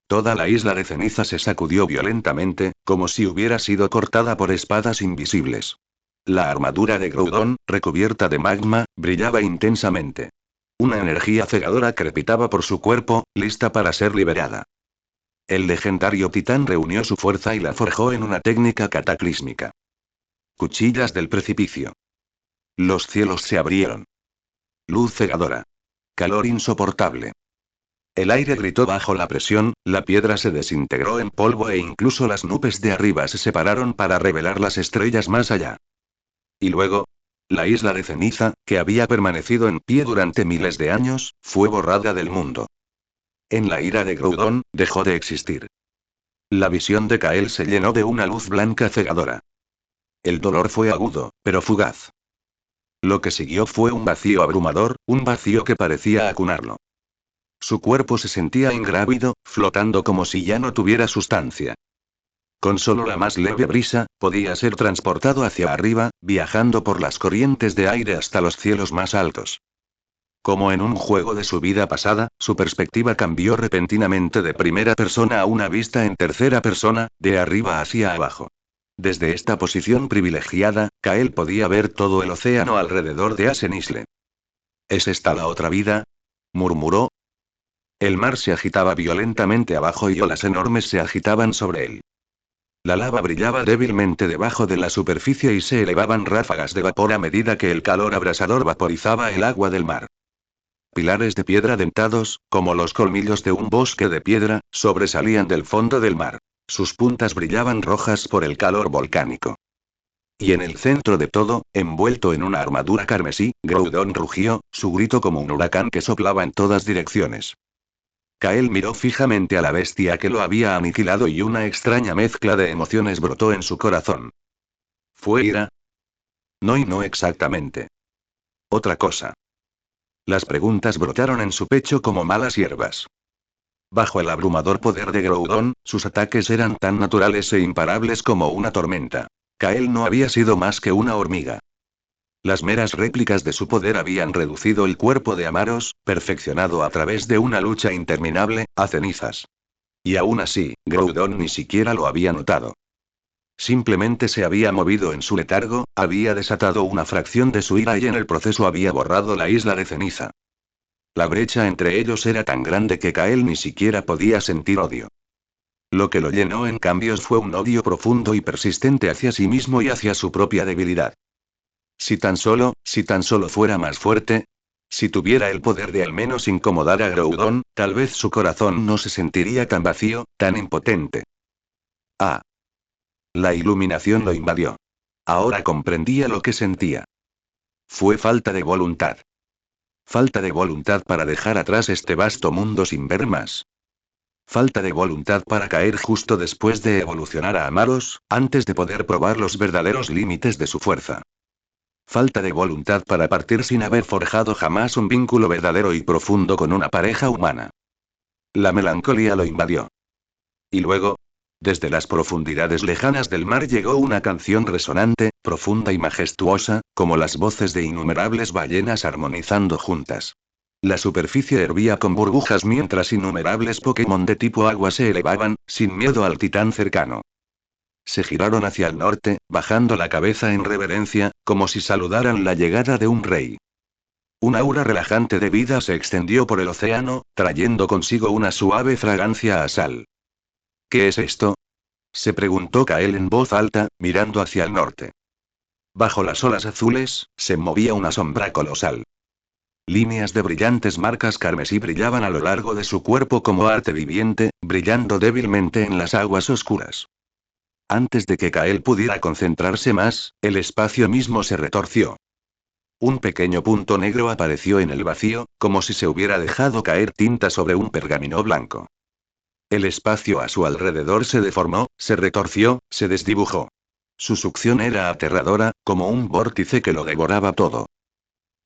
A: Toda la isla de ceniza se sacudió violentamente, como si hubiera sido cortada por espadas invisibles. La armadura de Groudon, recubierta de magma, brillaba intensamente. Una energía cegadora crepitaba por su cuerpo, lista para ser liberada. El legendario titán reunió su fuerza y la forjó en una técnica cataclísmica. Cuchillas del precipicio. Los cielos se abrieron. Luz cegadora. Calor insoportable. El aire gritó bajo la presión, la piedra se desintegró en polvo e incluso las nubes de arriba se separaron para revelar las estrellas más allá. Y luego, la isla de ceniza, que había permanecido en pie durante miles de años, fue borrada del mundo. En la ira de Groudon, dejó de existir. La visión de Kael se llenó de una luz blanca cegadora. El dolor fue agudo, pero fugaz. Lo que siguió fue un vacío abrumador, un vacío que parecía acunarlo. Su cuerpo se sentía ingrávido, flotando como si ya no tuviera sustancia. Con solo la más leve brisa, podía ser transportado hacia arriba, viajando por las corrientes de aire hasta los cielos más altos. Como en un juego de su vida pasada, su perspectiva cambió repentinamente de primera persona a una vista en tercera persona, de arriba hacia abajo. Desde esta posición privilegiada, Kael podía ver todo el océano alrededor de Asenisle. ¿Es esta la otra vida? Murmuró. El mar se agitaba violentamente abajo y olas enormes se agitaban sobre él. La lava brillaba débilmente debajo de la superficie y se elevaban ráfagas de vapor a medida que el calor abrasador vaporizaba el agua del mar. Pilares de piedra dentados, como los colmillos de un bosque de piedra, sobresalían del fondo del mar. Sus puntas brillaban rojas por el calor volcánico. Y en el centro de todo, envuelto en una armadura carmesí, Groudon rugió, su grito como un huracán que soplaba en todas direcciones. Kael miró fijamente a la bestia que lo había aniquilado y una extraña mezcla de emociones brotó en su corazón. ¿Fue ira? No y no exactamente. Otra cosa. Las preguntas brotaron en su pecho como malas hierbas. Bajo el abrumador poder de Groudon, sus ataques eran tan naturales e imparables como una tormenta. Kael no había sido más que una hormiga. Las meras réplicas de su poder habían reducido el cuerpo de Amaros, perfeccionado a través de una lucha interminable, a cenizas. Y aún así, Groudon ni siquiera lo había notado. Simplemente se había movido en su letargo, había desatado una fracción de su ira y en el proceso había borrado la isla de ceniza. La brecha entre ellos era tan grande que Kael ni siquiera podía sentir odio. Lo que lo llenó en cambio fue un odio profundo y persistente hacia sí mismo y hacia su propia debilidad. Si tan solo fuera más fuerte. Si tuviera el poder de al menos incomodar a Groudon, tal vez su corazón no se sentiría tan vacío, tan impotente. Ah. La iluminación lo invadió. Ahora comprendía lo que sentía. Fue falta de voluntad. Falta de voluntad para dejar atrás este vasto mundo sin ver más. Falta de voluntad para caer justo después de evolucionar a Amaros, antes de poder probar los verdaderos límites de su fuerza. Falta de voluntad para partir sin haber forjado jamás un vínculo verdadero y profundo con una pareja humana. La melancolía lo invadió. Y luego, desde las profundidades lejanas del mar llegó una canción resonante, profunda y majestuosa, como las voces de innumerables ballenas armonizando juntas. La superficie hervía con burbujas mientras innumerables Pokémon de tipo agua se elevaban, sin miedo al titán cercano. Se giraron hacia el norte, bajando la cabeza en reverencia, como si saludaran la llegada de un rey. Un aura relajante de vida se extendió por el océano, trayendo consigo una suave fragancia a sal. ¿Qué es esto? Se preguntó Kael en voz alta, mirando hacia el norte. Bajo las olas azules, se movía una sombra colosal. Líneas de brillantes marcas carmesí brillaban a lo largo de su cuerpo como arte viviente, brillando débilmente en las aguas oscuras. Antes de que Kael pudiera concentrarse más, el espacio mismo se retorció. Un pequeño punto negro apareció en el vacío, como si se hubiera dejado caer tinta sobre un pergamino blanco. El espacio a su alrededor se deformó, se retorció, se desdibujó. Su succión era aterradora, como un vórtice que lo devoraba todo.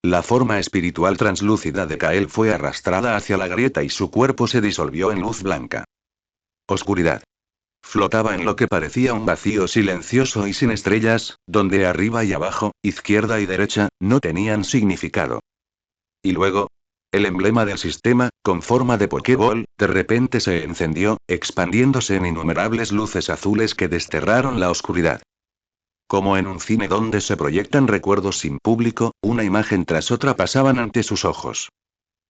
A: La forma espiritual translúcida de Kael fue arrastrada hacia la grieta y su cuerpo se disolvió en luz blanca. Oscuridad. Flotaba en lo que parecía un vacío silencioso y sin estrellas, donde arriba y abajo, izquierda y derecha, no tenían significado. Y luego, el emblema del sistema, con forma de Pokéball, de repente se encendió, expandiéndose en innumerables luces azules que desterraron la oscuridad. Como en un cine donde se proyectan recuerdos sin público, una imagen tras otra pasaban ante sus ojos.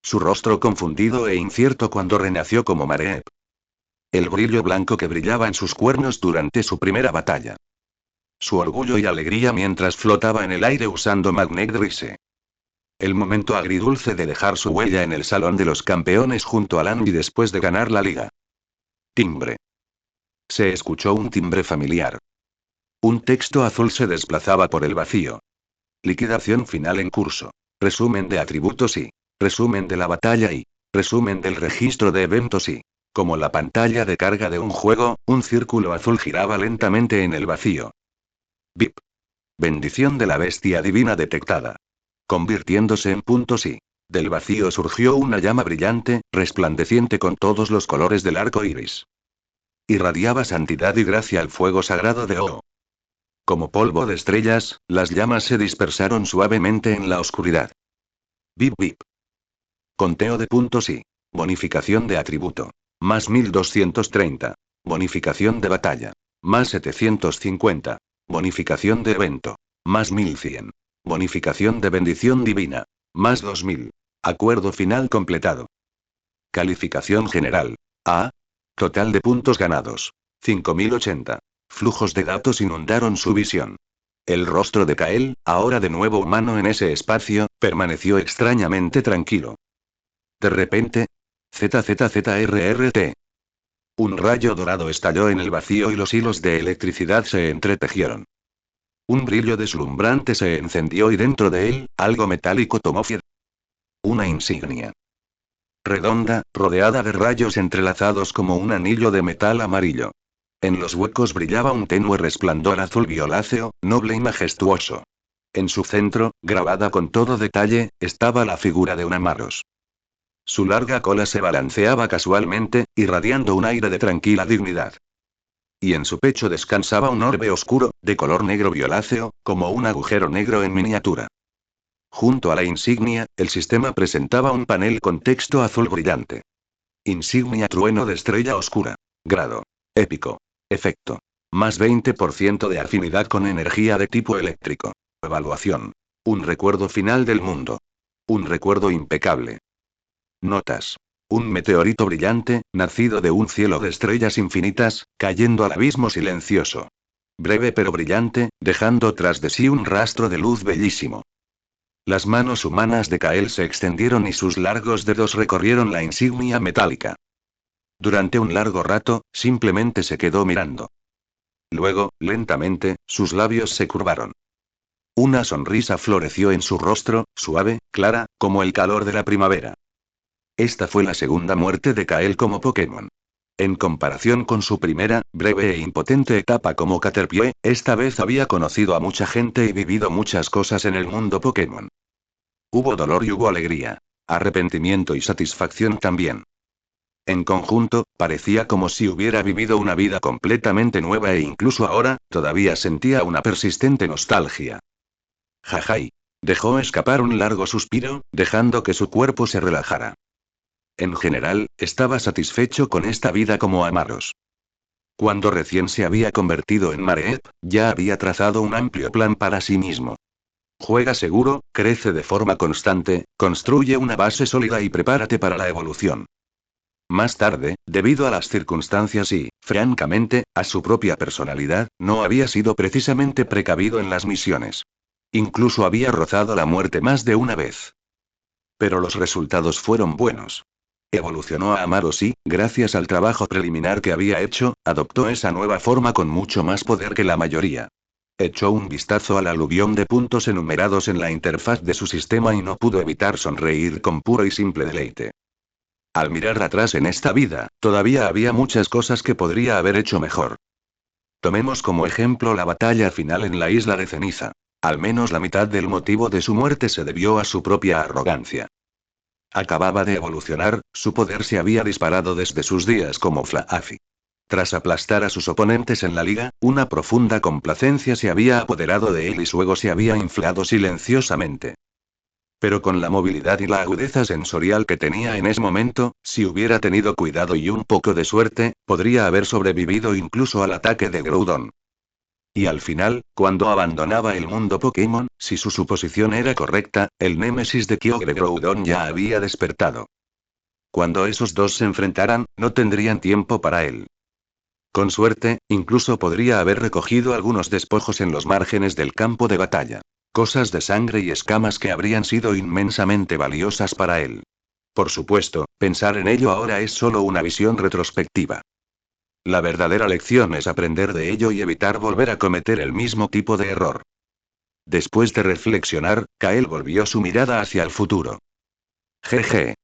A: Su rostro confundido e incierto cuando renació como Mareep. El brillo blanco que brillaba en sus cuernos durante su primera batalla. Su orgullo y alegría mientras flotaba en el aire usando Magnet Rise. El momento agridulce de dejar su huella en el Salón de los Campeones junto a Landy después de ganar la liga. Timbre. Se escuchó un timbre familiar. Un texto azul se desplazaba por el vacío. Liquidación final en curso. Resumen de atributos y. Resumen de la batalla y. Resumen del registro de eventos y. Como la pantalla de carga de un juego, un círculo azul giraba lentamente en el vacío. Bip. Bendición de la bestia divina detectada. Convirtiéndose en puntos y. Del vacío surgió una llama brillante, resplandeciente con todos los colores del arco iris. Irradiaba santidad y gracia al fuego sagrado de O. Como polvo de estrellas, las llamas se dispersaron suavemente en la oscuridad. Bip bip. Conteo de puntos y. Bonificación de atributo. Más 1230. Bonificación de batalla. Más 750. Bonificación de evento. Más 1100. Bonificación de bendición divina. Más 2000. Acuerdo final completado. Calificación general. A. Total de puntos ganados. 5080. Flujos de datos inundaron su visión. El rostro de Kael, ahora de nuevo humano en ese espacio, permaneció extrañamente tranquilo. De repente, ZZZRRT. Un rayo dorado estalló en el vacío y los hilos de electricidad se entretejieron. Un brillo deslumbrante se encendió y dentro de él, algo metálico tomó forma. Una insignia. Redonda, rodeada de rayos entrelazados como un anillo de metal amarillo. En los huecos brillaba un tenue resplandor azul violáceo, noble y majestuoso. En su centro, grabada con todo detalle, estaba la figura de un Amaros. Su larga cola se balanceaba casualmente, irradiando un aire de tranquila dignidad. Y en su pecho descansaba un orbe oscuro, de color negro violáceo, como un agujero negro en miniatura. Junto a la insignia, el sistema presentaba un panel con texto azul brillante. Insignia trueno de estrella oscura. Grado. Épico. Efecto. Más 20% de afinidad con energía de tipo eléctrico. Evaluación. Un recuerdo final del mundo. Un recuerdo impecable. Notas. Un meteorito brillante, nacido de un cielo de estrellas infinitas, cayendo al abismo silencioso. Breve pero brillante, dejando tras de sí un rastro de luz bellísimo. Las manos humanas de Kael se extendieron y sus largos dedos recorrieron la insignia metálica. Durante un largo rato, simplemente se quedó mirando. Luego, lentamente, sus labios se curvaron. Una sonrisa floreció en su rostro, suave, clara, como el calor de la primavera. Esta fue la segunda muerte de Kael como Pokémon. En comparación con su primera, breve e impotente etapa como Caterpie, esta vez había conocido a mucha gente y vivido muchas cosas en el mundo Pokémon. Hubo dolor y hubo alegría. Arrepentimiento y satisfacción también. En conjunto, parecía como si hubiera vivido una vida completamente nueva e incluso ahora, todavía sentía una persistente nostalgia. Jajai. Dejó escapar un largo suspiro, dejando que su cuerpo se relajara. En general, estaba satisfecho con esta vida como Amaros. Cuando recién se había convertido en Mareep, ya había trazado un amplio plan para sí mismo. Juega seguro, crece de forma constante, construye una base sólida y prepárate para la evolución. Más tarde, debido a las circunstancias y, francamente, a su propia personalidad, no había sido precisamente precavido en las misiones. Incluso había rozado la muerte más de una vez. Pero los resultados fueron buenos. Evolucionó a Amaros y, gracias al trabajo preliminar que había hecho, adoptó esa nueva forma con mucho más poder que la mayoría. Echó un vistazo al aluvión de puntos enumerados en la interfaz de su sistema y no pudo evitar sonreír con puro y simple deleite. Al mirar atrás en esta vida, todavía había muchas cosas que podría haber hecho mejor. Tomemos como ejemplo la batalla final en la isla de Ceniza. Al menos la mitad del motivo de su muerte se debió a su propia arrogancia. Acababa de evolucionar, su poder se había disparado desde sus días como Flaaffy. Tras aplastar a sus oponentes en la liga, una profunda complacencia se había apoderado de él y su ego se había inflado silenciosamente. Pero con la movilidad y la agudeza sensorial que tenía en ese momento, si hubiera tenido cuidado y un poco de suerte, podría haber sobrevivido incluso al ataque de Groudon. Y al final, cuando abandonaba el mundo Pokémon, si su suposición era correcta, el némesis de Kyogre Groudon ya había despertado. Cuando esos dos se enfrentaran, no tendrían tiempo para él. Con suerte, incluso podría haber recogido algunos despojos en los márgenes del campo de batalla. Cosas de sangre y escamas que habrían sido inmensamente valiosas para él. Por supuesto, pensar en ello ahora es solo una visión retrospectiva. La verdadera lección es aprender de ello y evitar volver a cometer el mismo tipo de error. Después de reflexionar, Kael volvió su mirada hacia el futuro. Jeje.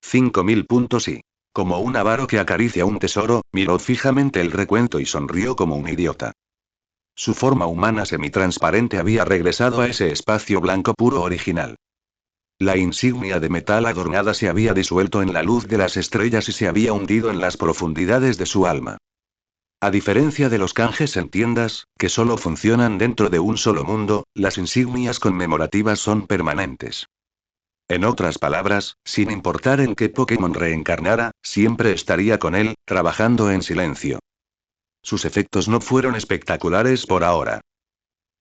A: 5000 puntos y, como un avaro que acaricia un tesoro, miró fijamente el recuento y sonrió como un idiota. Su forma humana semitransparente había regresado a ese espacio blanco puro original. La insignia de metal adornada se había disuelto en la luz de las estrellas y se había hundido en las profundidades de su alma. A diferencia de los canjes en tiendas, que solo funcionan dentro de un solo mundo, las insignias conmemorativas son permanentes. En otras palabras, sin importar en qué Pokémon reencarnara, siempre estaría con él, trabajando en silencio. Sus efectos no fueron espectaculares por ahora.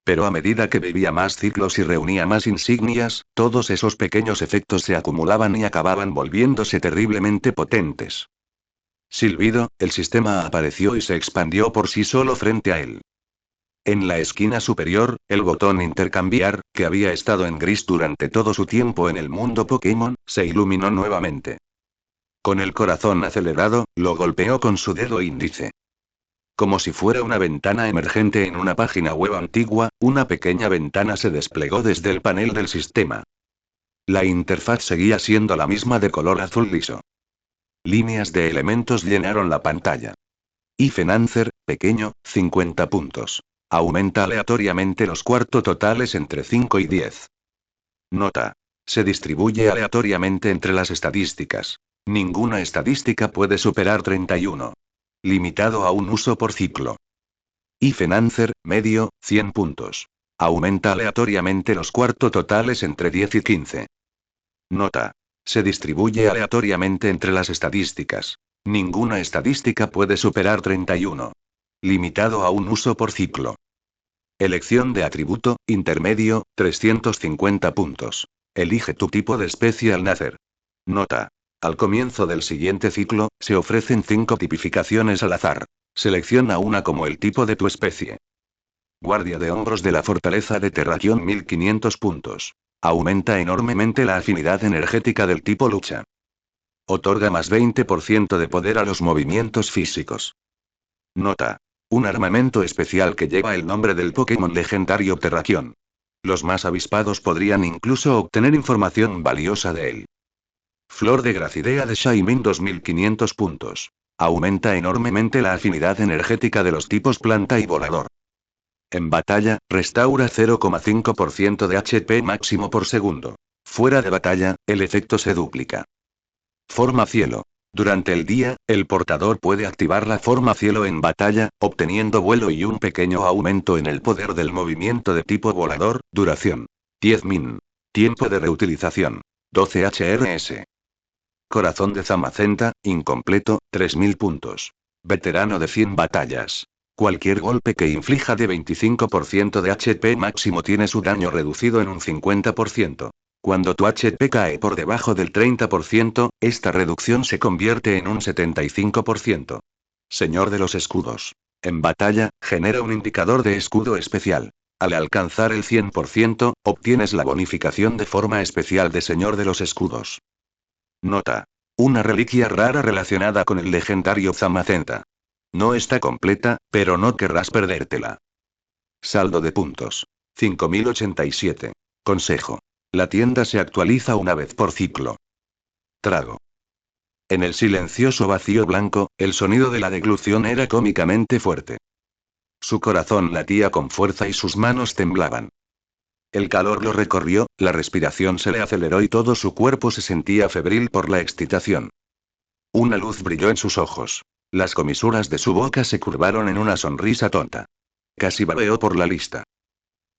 A: Pero a medida que vivía más ciclos y reunía más insignias, todos esos pequeños efectos se acumulaban y acababan volviéndose terriblemente potentes. Silbido, el sistema apareció y se expandió por sí solo frente a él. En la esquina superior, el botón intercambiar, que había estado en gris durante todo su tiempo en el mundo Pokémon, se iluminó nuevamente. Con el corazón acelerado, lo golpeó con su dedo índice. Como si fuera una ventana emergente en una página web antigua, una pequeña ventana se desplegó desde el panel del sistema. La interfaz seguía siendo la misma de color azul liso. Líneas de elementos llenaron la pantalla. Answer, pequeño, 50 puntos. Aumenta aleatoriamente los cuartos totales entre 5 y 10. Nota. Se distribuye aleatoriamente entre las estadísticas. Ninguna estadística puede superar 31. Limitado a un uso por ciclo. Answer, medio, 100 puntos. Aumenta aleatoriamente los cuartos totales entre 10 y 15. Nota. Se distribuye aleatoriamente entre las estadísticas. Ninguna estadística puede superar 31. Limitado a un uso por ciclo. Elección de atributo, intermedio, 350 puntos. Elige tu tipo de especie al nacer. Nota. Al comienzo del siguiente ciclo, se ofrecen 5 tipificaciones al azar. Selecciona una como el tipo de tu especie. Guardia de hombros de la fortaleza de Terrakion 1500 puntos. Aumenta enormemente la afinidad energética del tipo lucha. Otorga más 20% de poder a los movimientos físicos. Nota. Un armamento especial que lleva el nombre del Pokémon legendario Terrakion. Los más avispados podrían incluso obtener información valiosa de él. Flor de Gracidea de Shaymin 2500 puntos. Aumenta enormemente la afinidad energética de los tipos planta y volador. En batalla, restaura 0,5% de HP máximo por segundo. Fuera de batalla, el efecto se duplica. Forma cielo. Durante el día, el portador puede activar la forma cielo en batalla, obteniendo vuelo y un pequeño aumento en el poder del movimiento de tipo volador. Duración. 10 min. Tiempo de reutilización. 12 HRS. Corazón de Zamacenta, incompleto, 3000 puntos. Veterano de 100 batallas. Cualquier golpe que inflija de 25% de HP máximo tiene su daño reducido en un 50%. Cuando tu HP cae por debajo del 30%, esta reducción se convierte en un 75%. Señor de los escudos. En batalla, genera un indicador de escudo especial. Al alcanzar el 100%, obtienes la bonificación de forma especial de Señor de los escudos. Nota. Una reliquia rara relacionada con el legendario Zamacenta. No está completa, pero no querrás perdértela. Saldo de puntos. 5087. Consejo. La tienda se actualiza una vez por ciclo. Trago. En el silencioso vacío blanco, el sonido de la deglución era cómicamente fuerte. Su corazón latía con fuerza y sus manos temblaban. El calor lo recorrió, la respiración se le aceleró y todo su cuerpo se sentía febril por la excitación. Una luz brilló en sus ojos. Las comisuras de su boca se curvaron en una sonrisa tonta. Casi babeó por la lista.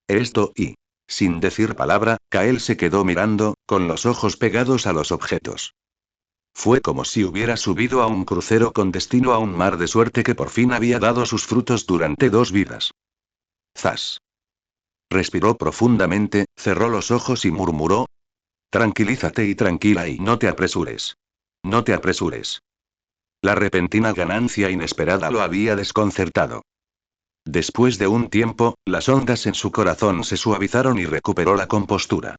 A: Esto y... Sin decir palabra, Kael se quedó mirando, con los ojos pegados a los objetos. Fue como si hubiera subido a un crucero con destino a un mar de suerte que por fin había dado sus frutos durante 2 vidas. Zas. Respiró profundamente, cerró los ojos y murmuró. Tranquilízate y tranquila y no te apresures. No te apresures. La repentina ganancia inesperada lo había desconcertado. Después de un tiempo, las ondas en su corazón se suavizaron y recuperó la compostura.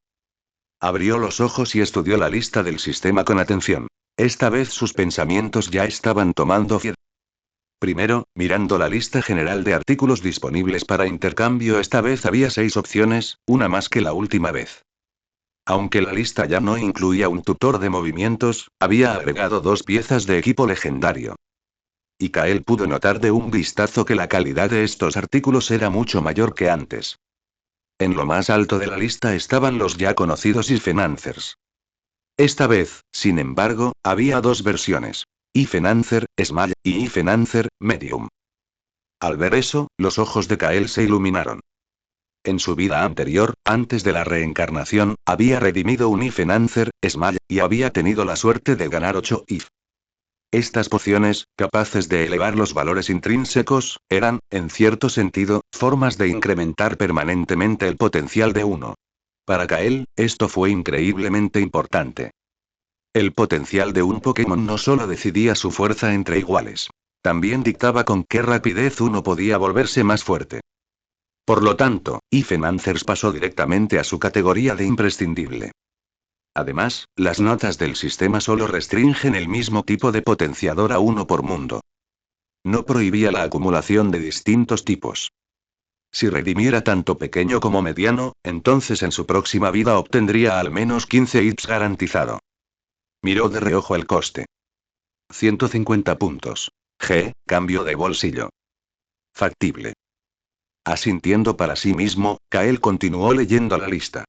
A: Abrió los ojos y estudió la lista del sistema con atención. Esta vez sus pensamientos ya estaban tomando forma. Primero, mirando la lista general de artículos disponibles para intercambio, esta vez había 6 opciones, una más que la última vez. Aunque la lista ya no incluía un tutor de movimientos, había agregado 2 piezas de equipo legendario. Y Kael pudo notar de un vistazo que la calidad de estos artículos era mucho mayor que antes. En lo más alto de la lista estaban los ya conocidos Answers. Esta vez, sin embargo, había 2 versiones. Answer, Small, y Answer, Medium. Al ver eso, los ojos de Kael se iluminaron. En su vida anterior, antes de la reencarnación, había redimido un Answer, Small, y había tenido la suerte de ganar 8 IF. Estas pociones, capaces de elevar los valores intrínsecos, eran, en cierto sentido, formas de incrementar permanentemente el potencial de uno. Para Kael, esto fue increíblemente importante. El potencial de un Pokémon no solo decidía su fuerza entre iguales. También dictaba con qué rapidez uno podía volverse más fuerte. Por lo tanto, Ifenanthers pasó directamente a su categoría de imprescindible. Además, las notas del sistema solo restringen el mismo tipo de potenciador a uno por mundo. No prohibía la acumulación de distintos tipos. Si redimiera tanto pequeño como mediano, entonces en su próxima vida obtendría al menos 15 hits garantizado. Miró de reojo el coste. 150 puntos. Cambio de bolsillo. Factible. Asintiendo para sí mismo, Kael continuó leyendo la lista.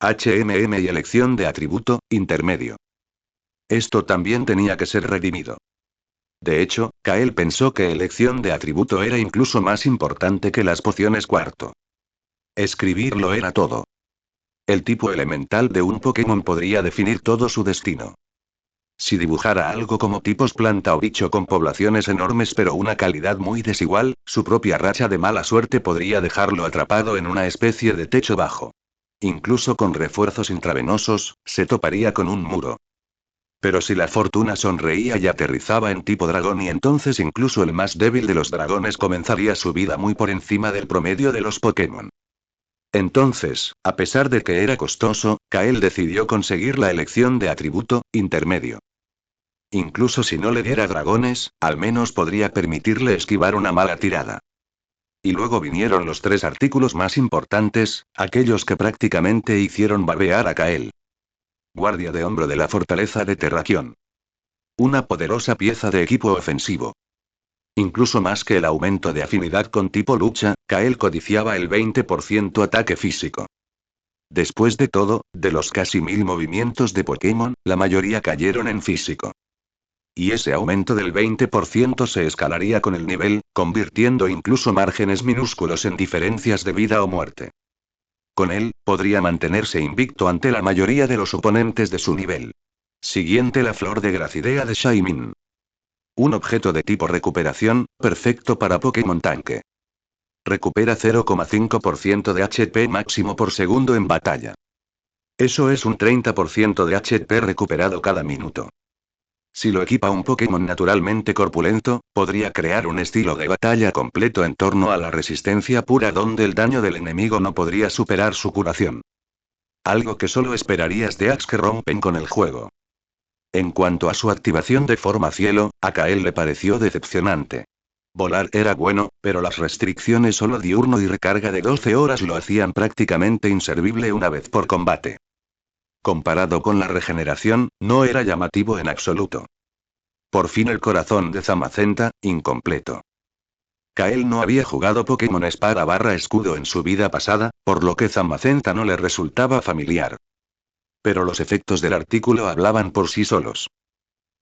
A: Y elección de atributo, intermedio. Esto también tenía que ser redimido. De hecho, Kael pensó que elección de atributo era incluso más importante que las pociones cuarto. Escribirlo era todo. El tipo elemental de un Pokémon podría definir todo su destino. Si dibujara algo como tipos planta o bicho con poblaciones enormes pero una calidad muy desigual, su propia racha de mala suerte podría dejarlo atrapado en una especie de techo bajo. Incluso con refuerzos intravenosos, se toparía con un muro. Pero si la fortuna sonreía y aterrizaba en tipo dragón y entonces incluso el más débil de los dragones comenzaría su vida muy por encima del promedio de los Pokémon. Entonces, a pesar de que era costoso, Kael decidió conseguir la elección de atributo, intermedio. Incluso si no le diera dragones, al menos podría permitirle esquivar una mala tirada. Y luego vinieron los 3 artículos más importantes, aquellos que prácticamente hicieron babear a Kael. Guardia de hombro de la fortaleza de Terrakion. Una poderosa pieza de equipo ofensivo. Incluso más que el aumento de afinidad con tipo lucha, Kael codiciaba el 20% ataque físico. Después de todo, de los casi 1000 movimientos de Pokémon, la mayoría cayeron en físico. Y ese aumento del 20% se escalaría con el nivel, convirtiendo incluso márgenes minúsculos en diferencias de vida o muerte. Con él, podría mantenerse invicto ante la mayoría de los oponentes de su nivel. Siguiente, la flor de Gracidea de Shaymin. Un objeto de tipo recuperación, perfecto para Pokémon tanque. Recupera 0,5% de HP máximo por segundo en batalla. Eso es un 30% de HP recuperado cada minuto. Si lo equipa un Pokémon naturalmente corpulento, podría crear un estilo de batalla completo en torno a la resistencia pura donde el daño del enemigo no podría superar su curación. Algo que solo esperarías de hacks que rompen con el juego. En cuanto a su activación de forma cielo, a Kael le pareció decepcionante. Volar era bueno, pero las restricciones solo diurno y recarga de 12 horas lo hacían prácticamente inservible una vez por combate. Comparado con la regeneración, no era llamativo en absoluto. Por fin el corazón de Zamacenta, incompleto. Kael no había jugado Pokémon Espada/Escudo en su vida pasada, por lo que Zamacenta no le resultaba familiar. Pero los efectos del artículo hablaban por sí solos.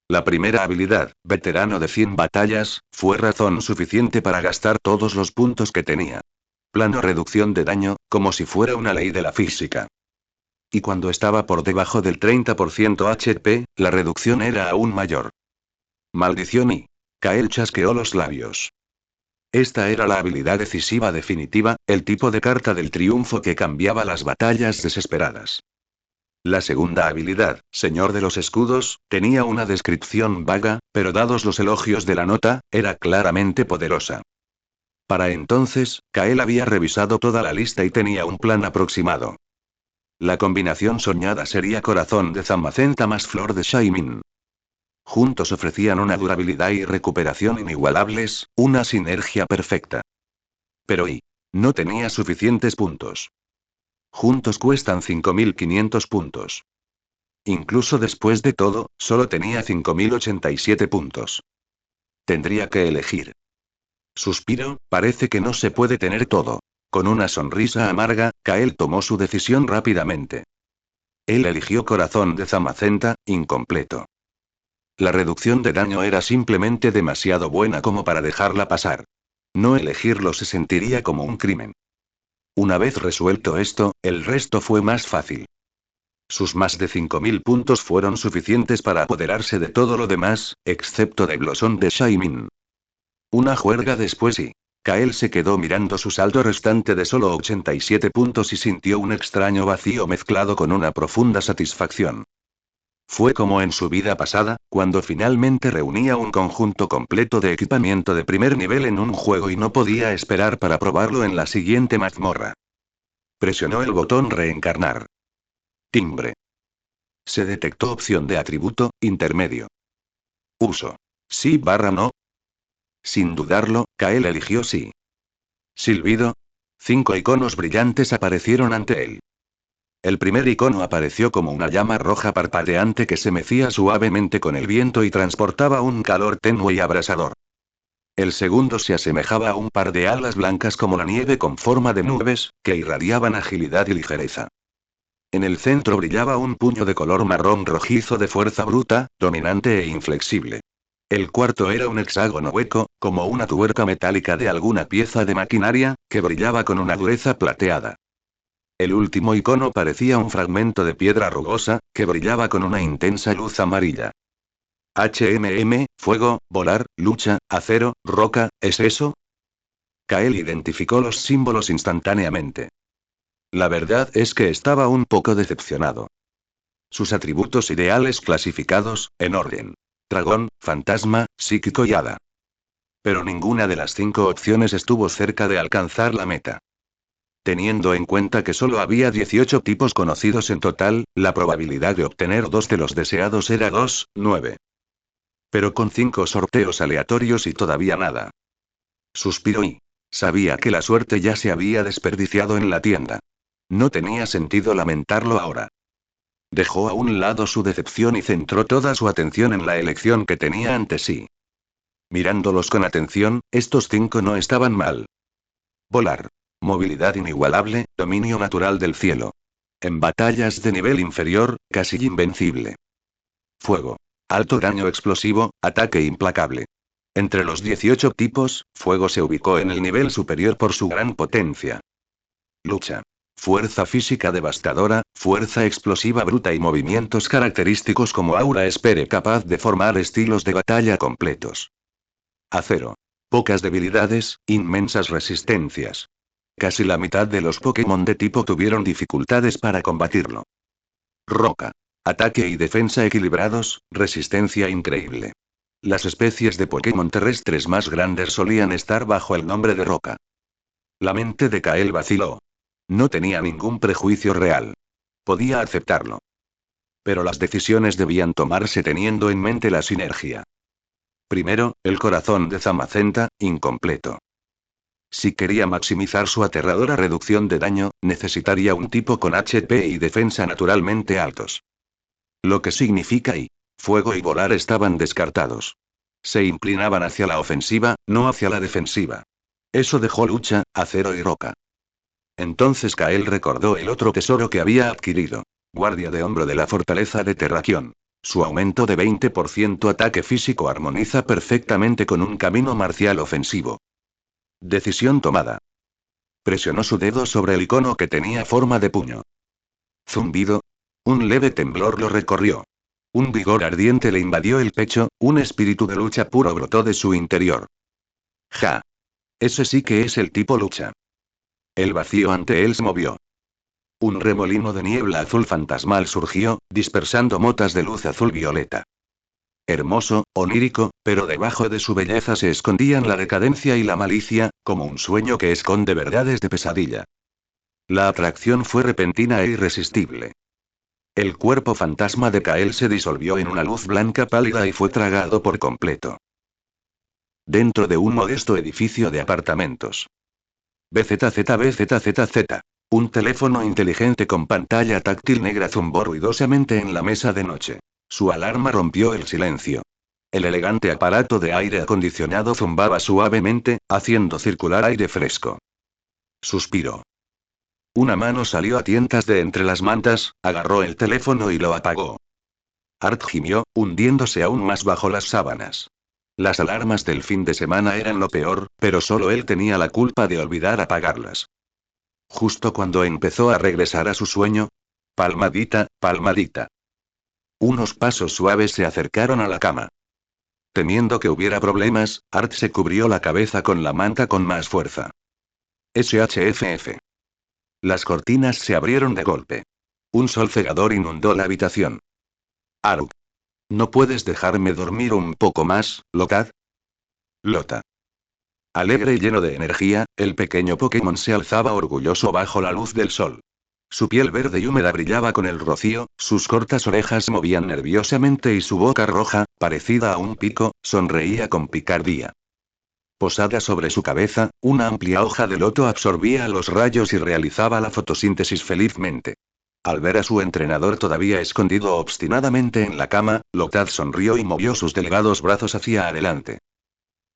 A: La primera habilidad, veterano de 100 batallas, fue razón suficiente para gastar todos los puntos que tenía. Plano reducción de daño, como si fuera una ley de la física. Y cuando estaba por debajo del 30% HP, la reducción era aún mayor. Maldición y... Kael chasqueó los labios. Esta era la habilidad decisiva definitiva, el tipo de carta del triunfo que cambiaba las batallas desesperadas. La segunda habilidad, Señor de los Escudos, tenía una descripción vaga, pero dados los elogios de la nota, era claramente poderosa. Para entonces, Kael había revisado toda la lista y tenía un plan aproximado. La combinación soñada sería Corazón de Zamacenta más Flor de Shaymin. Juntos ofrecían una durabilidad y recuperación inigualables, una sinergia perfecta. Pero no tenía suficientes puntos. Juntos cuestan 5.500 puntos. Incluso después de todo, solo tenía 5.087 puntos. Tendría que elegir. Suspiro, parece que no se puede tener todo. Con una sonrisa amarga, Kael tomó su decisión rápidamente. Él eligió Corazón de Zamacenta, incompleto. La reducción de daño era simplemente demasiado buena como para dejarla pasar. No elegirlo se sentiría como un crimen. Una vez resuelto esto, el resto fue más fácil. Sus más de 5.000 puntos fueron suficientes para apoderarse de todo lo demás, excepto de Blossom de Shaymin. Una juerga después y... Kael se quedó mirando su saldo restante de solo 87 puntos y sintió un extraño vacío mezclado con una profunda satisfacción. Fue como en su vida pasada, cuando finalmente reunía un conjunto completo de equipamiento de primer nivel en un juego y no podía esperar para probarlo en la siguiente mazmorra. Presionó el botón reencarnar. Timbre. Se detectó opción de atributo, intermedio. Uso. Sí barra no. Sin dudarlo, Kael eligió sí. Silbido. 5 iconos brillantes aparecieron ante él. El primer icono apareció como una llama roja parpadeante que se mecía suavemente con el viento y transportaba un calor tenue y abrasador. El segundo se asemejaba a un par de alas blancas como la nieve con forma de nubes, que irradiaban agilidad y ligereza. En el centro brillaba un puño de color marrón rojizo de fuerza bruta, dominante e inflexible. El cuarto era un hexágono hueco, como una tuerca metálica de alguna pieza de maquinaria, que brillaba con una dureza plateada. El último icono parecía un fragmento de piedra rugosa, que brillaba con una intensa luz amarilla. Fuego, volar, lucha, acero, roca, ¿es eso? Kael identificó los símbolos instantáneamente. La verdad es que estaba un poco decepcionado. Sus atributos ideales clasificados, en orden. Dragón, fantasma, psíquico y hada. Pero ninguna de las 5 opciones estuvo cerca de alcanzar la meta. Teniendo en cuenta que solo había 18 tipos conocidos en total, la probabilidad de obtener 2 de los deseados era 2,9. Pero con 5 sorteos aleatorios y todavía nada. Suspiró y sabía que la suerte ya se había desperdiciado en la tienda. No tenía sentido lamentarlo ahora. Dejó a un lado su decepción y centró toda su atención en la elección que tenía ante sí. Mirándolos con atención, estos 5 no estaban mal. Volar. Movilidad inigualable, dominio natural del cielo. En batallas de nivel inferior, casi invencible. Fuego. Alto daño explosivo, ataque implacable. Entre los 18 tipos, Fuego se ubicó en el nivel superior por su gran potencia. Lucha. Fuerza física devastadora, fuerza explosiva bruta y movimientos característicos como aura espere capaz de formar estilos de batalla completos. Acero. Pocas debilidades, inmensas resistencias. Casi la mitad de los Pokémon de tipo tuvieron dificultades para combatirlo. Roca. Ataque y defensa equilibrados, resistencia increíble. Las especies de Pokémon terrestres más grandes solían estar bajo el nombre de roca. La mente de Kael vaciló. No tenía ningún prejuicio real. Podía aceptarlo. Pero las decisiones debían tomarse teniendo en mente la sinergia. Primero, el corazón de Zamacenta, incompleto. Si quería maximizar su aterradora reducción de daño, necesitaría un tipo con HP y defensa naturalmente altos. Lo que significa y fuego y volar estaban descartados. Se inclinaban hacia la ofensiva, no hacia la defensiva. Eso dejó lucha, acero y roca. Entonces Kael recordó el otro tesoro que había adquirido. Guardia de hombro de la fortaleza de Terrakion. Su aumento de 20% ataque físico armoniza perfectamente con un camino marcial ofensivo. Decisión tomada. Presionó su dedo sobre el icono que tenía forma de puño. Zumbido. Un leve temblor lo recorrió. Un vigor ardiente le invadió el pecho, un espíritu de lucha puro brotó de su interior. Ja. Ese sí que es el tipo lucha. El vacío ante él se movió. Un remolino de niebla azul fantasmal surgió, dispersando motas de luz azul violeta. Hermoso, onírico, pero debajo de su belleza se escondían la decadencia y la malicia, como un sueño que esconde verdades de pesadilla. La atracción fue repentina e irresistible. El cuerpo fantasma de Kael se disolvió en una luz blanca pálida y fue tragado por completo. Dentro de un modesto edificio de apartamentos. BZZBZZZ. Un teléfono inteligente con pantalla táctil negra zumbó ruidosamente en la mesa de noche. Su alarma rompió el silencio. El elegante aparato de aire acondicionado zumbaba suavemente, haciendo circular aire fresco. Suspiró. Una mano salió a tientas de entre las mantas, agarró el teléfono y lo apagó. Art gimió, hundiéndose aún más bajo las sábanas. Las alarmas del fin de semana eran lo peor, pero solo él tenía la culpa de olvidar apagarlas. Justo cuando empezó a regresar a su sueño. Palmadita, palmadita. Unos pasos suaves se acercaron a la cama. Temiendo que hubiera problemas, Art se cubrió la cabeza con la manta con más fuerza. SHFF. Las cortinas se abrieron de golpe. Un sol cegador inundó la habitación. Aruk. ¿No puedes dejarme dormir un poco más, Lotad? Lota. Alegre y lleno de energía, el pequeño Pokémon se alzaba orgulloso bajo la luz del sol. Su piel verde y húmeda brillaba con el rocío, sus cortas orejas se movían nerviosamente y su boca roja, parecida a un pico, sonreía con picardía. Posada sobre su cabeza, una amplia hoja de loto absorbía los rayos y realizaba la fotosíntesis felizmente. Al ver a su entrenador todavía escondido obstinadamente en la cama, Lotad sonrió y movió sus delgados brazos hacia adelante.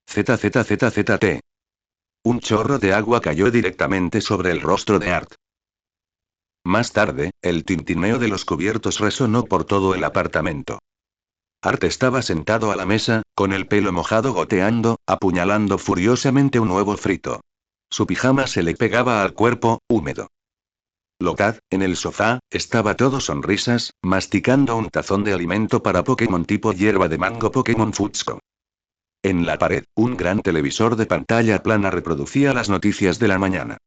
A: ZZZZT. Un chorro de agua cayó directamente sobre el rostro de Art. Más tarde, el tintineo de los cubiertos resonó por todo el apartamento. Art estaba sentado a la mesa, con el pelo mojado goteando, apuñalando furiosamente un huevo frito. Su pijama se le pegaba al cuerpo, húmedo. Lotad, en el sofá, estaba todo sonrisas, masticando un tazón de alimento para Pokémon tipo hierba de mango Pokémon Futsco. En la pared, un gran televisor de pantalla plana reproducía las noticias de la mañana.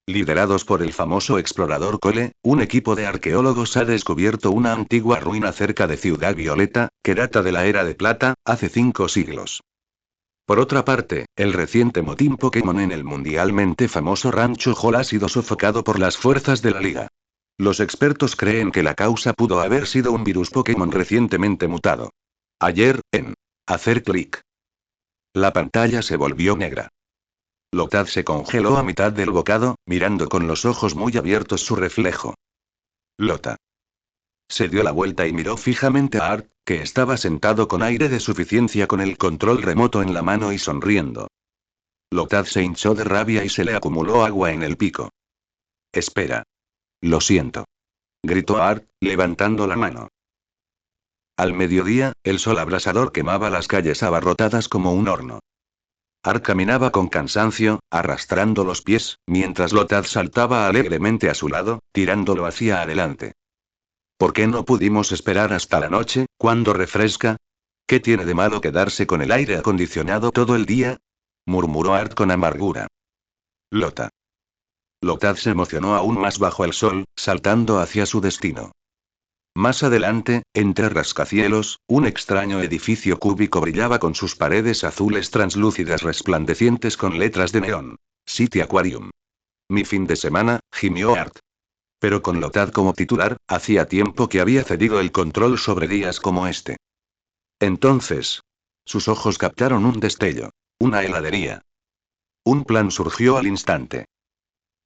A: Liderados por el famoso explorador Cole, un equipo de arqueólogos ha descubierto una antigua ruina cerca de Ciudad Violeta, que data de la Era de Plata, hace 5 siglos. Por otra parte, el reciente motín Pokémon en el mundialmente famoso Rancho Hall ha sido sofocado por las fuerzas de la Liga. Los expertos creen que la causa pudo haber sido un virus Pokémon recientemente mutado. Ayer, en hacer clic. La pantalla se volvió negra. Lotad se congeló a mitad del bocado, mirando con los ojos muy abiertos su reflejo. Lota. Se dio la vuelta y miró fijamente a Art, que estaba sentado con aire de suficiencia con el control remoto en la mano y sonriendo. Lotad se hinchó de rabia y se le acumuló agua en el pico. Espera. Lo siento. Gritó Art, levantando la mano. Al mediodía, el sol abrasador quemaba las calles abarrotadas como un horno. Art caminaba con cansancio, arrastrando los pies, mientras Lotad saltaba alegremente a su lado, tirándolo hacia adelante. ¿Por qué no pudimos esperar hasta la noche, cuando refresca? ¿Qué tiene de malo quedarse con el aire acondicionado todo el día? Murmuró Art con amargura. Lota. Lotad se emocionó aún más bajo el sol, saltando hacia su destino. Más adelante, entre rascacielos, un extraño edificio cúbico brillaba con sus paredes azules translúcidas resplandecientes con letras de neón. City Aquarium. Mi fin de semana, gimió Art. Pero con Lotad como titular, hacía tiempo que había cedido el control sobre días como este. Entonces, sus ojos captaron un destello. Una heladería. Un plan surgió al instante.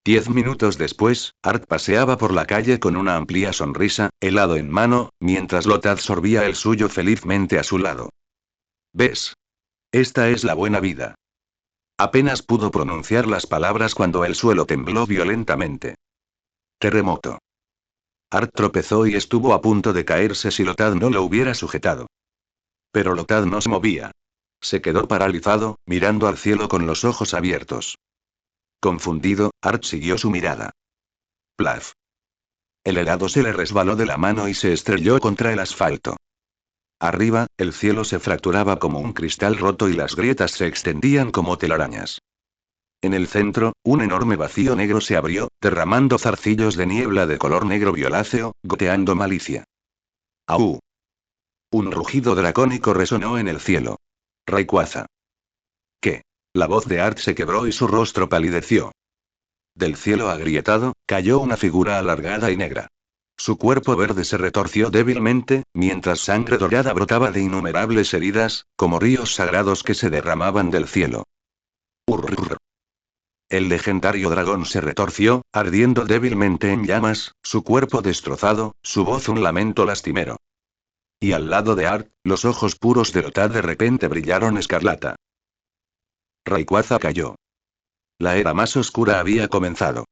A: 10 minutos después, Art paseaba por la calle con una amplia sonrisa, helado en mano, mientras Lotad sorbía el suyo felizmente a su lado. ¿Ves? Esta es la buena vida. Apenas pudo pronunciar las palabras cuando el suelo tembló violentamente. Terremoto. Art tropezó y estuvo a punto de caerse si Lotad no lo hubiera sujetado. Pero Lotad no se movía. Se quedó paralizado, mirando al cielo con los ojos abiertos. Confundido, Art siguió su mirada. Plaf. El helado se le resbaló de la mano y se estrelló contra el asfalto. Arriba, el cielo se fracturaba como un cristal roto y las grietas se extendían como telarañas. En el centro, un enorme vacío negro se abrió, derramando zarcillos de niebla de color negro violáceo, goteando malicia. ¡Au! Un rugido dracónico resonó en el cielo. Rayquaza. ¿Qué? La voz de Art se quebró y su rostro palideció. Del cielo agrietado, cayó una figura alargada y negra. Su cuerpo verde se retorció débilmente, mientras sangre dorada brotaba de innumerables heridas, como ríos sagrados que se derramaban del cielo. Urr. El legendario dragón se retorció, ardiendo débilmente en llamas, su cuerpo destrozado, su voz un lamento lastimero. Y al lado de Art, los ojos puros de Lotad de repente brillaron escarlata. Rayquaza cayó. La era más oscura había comenzado.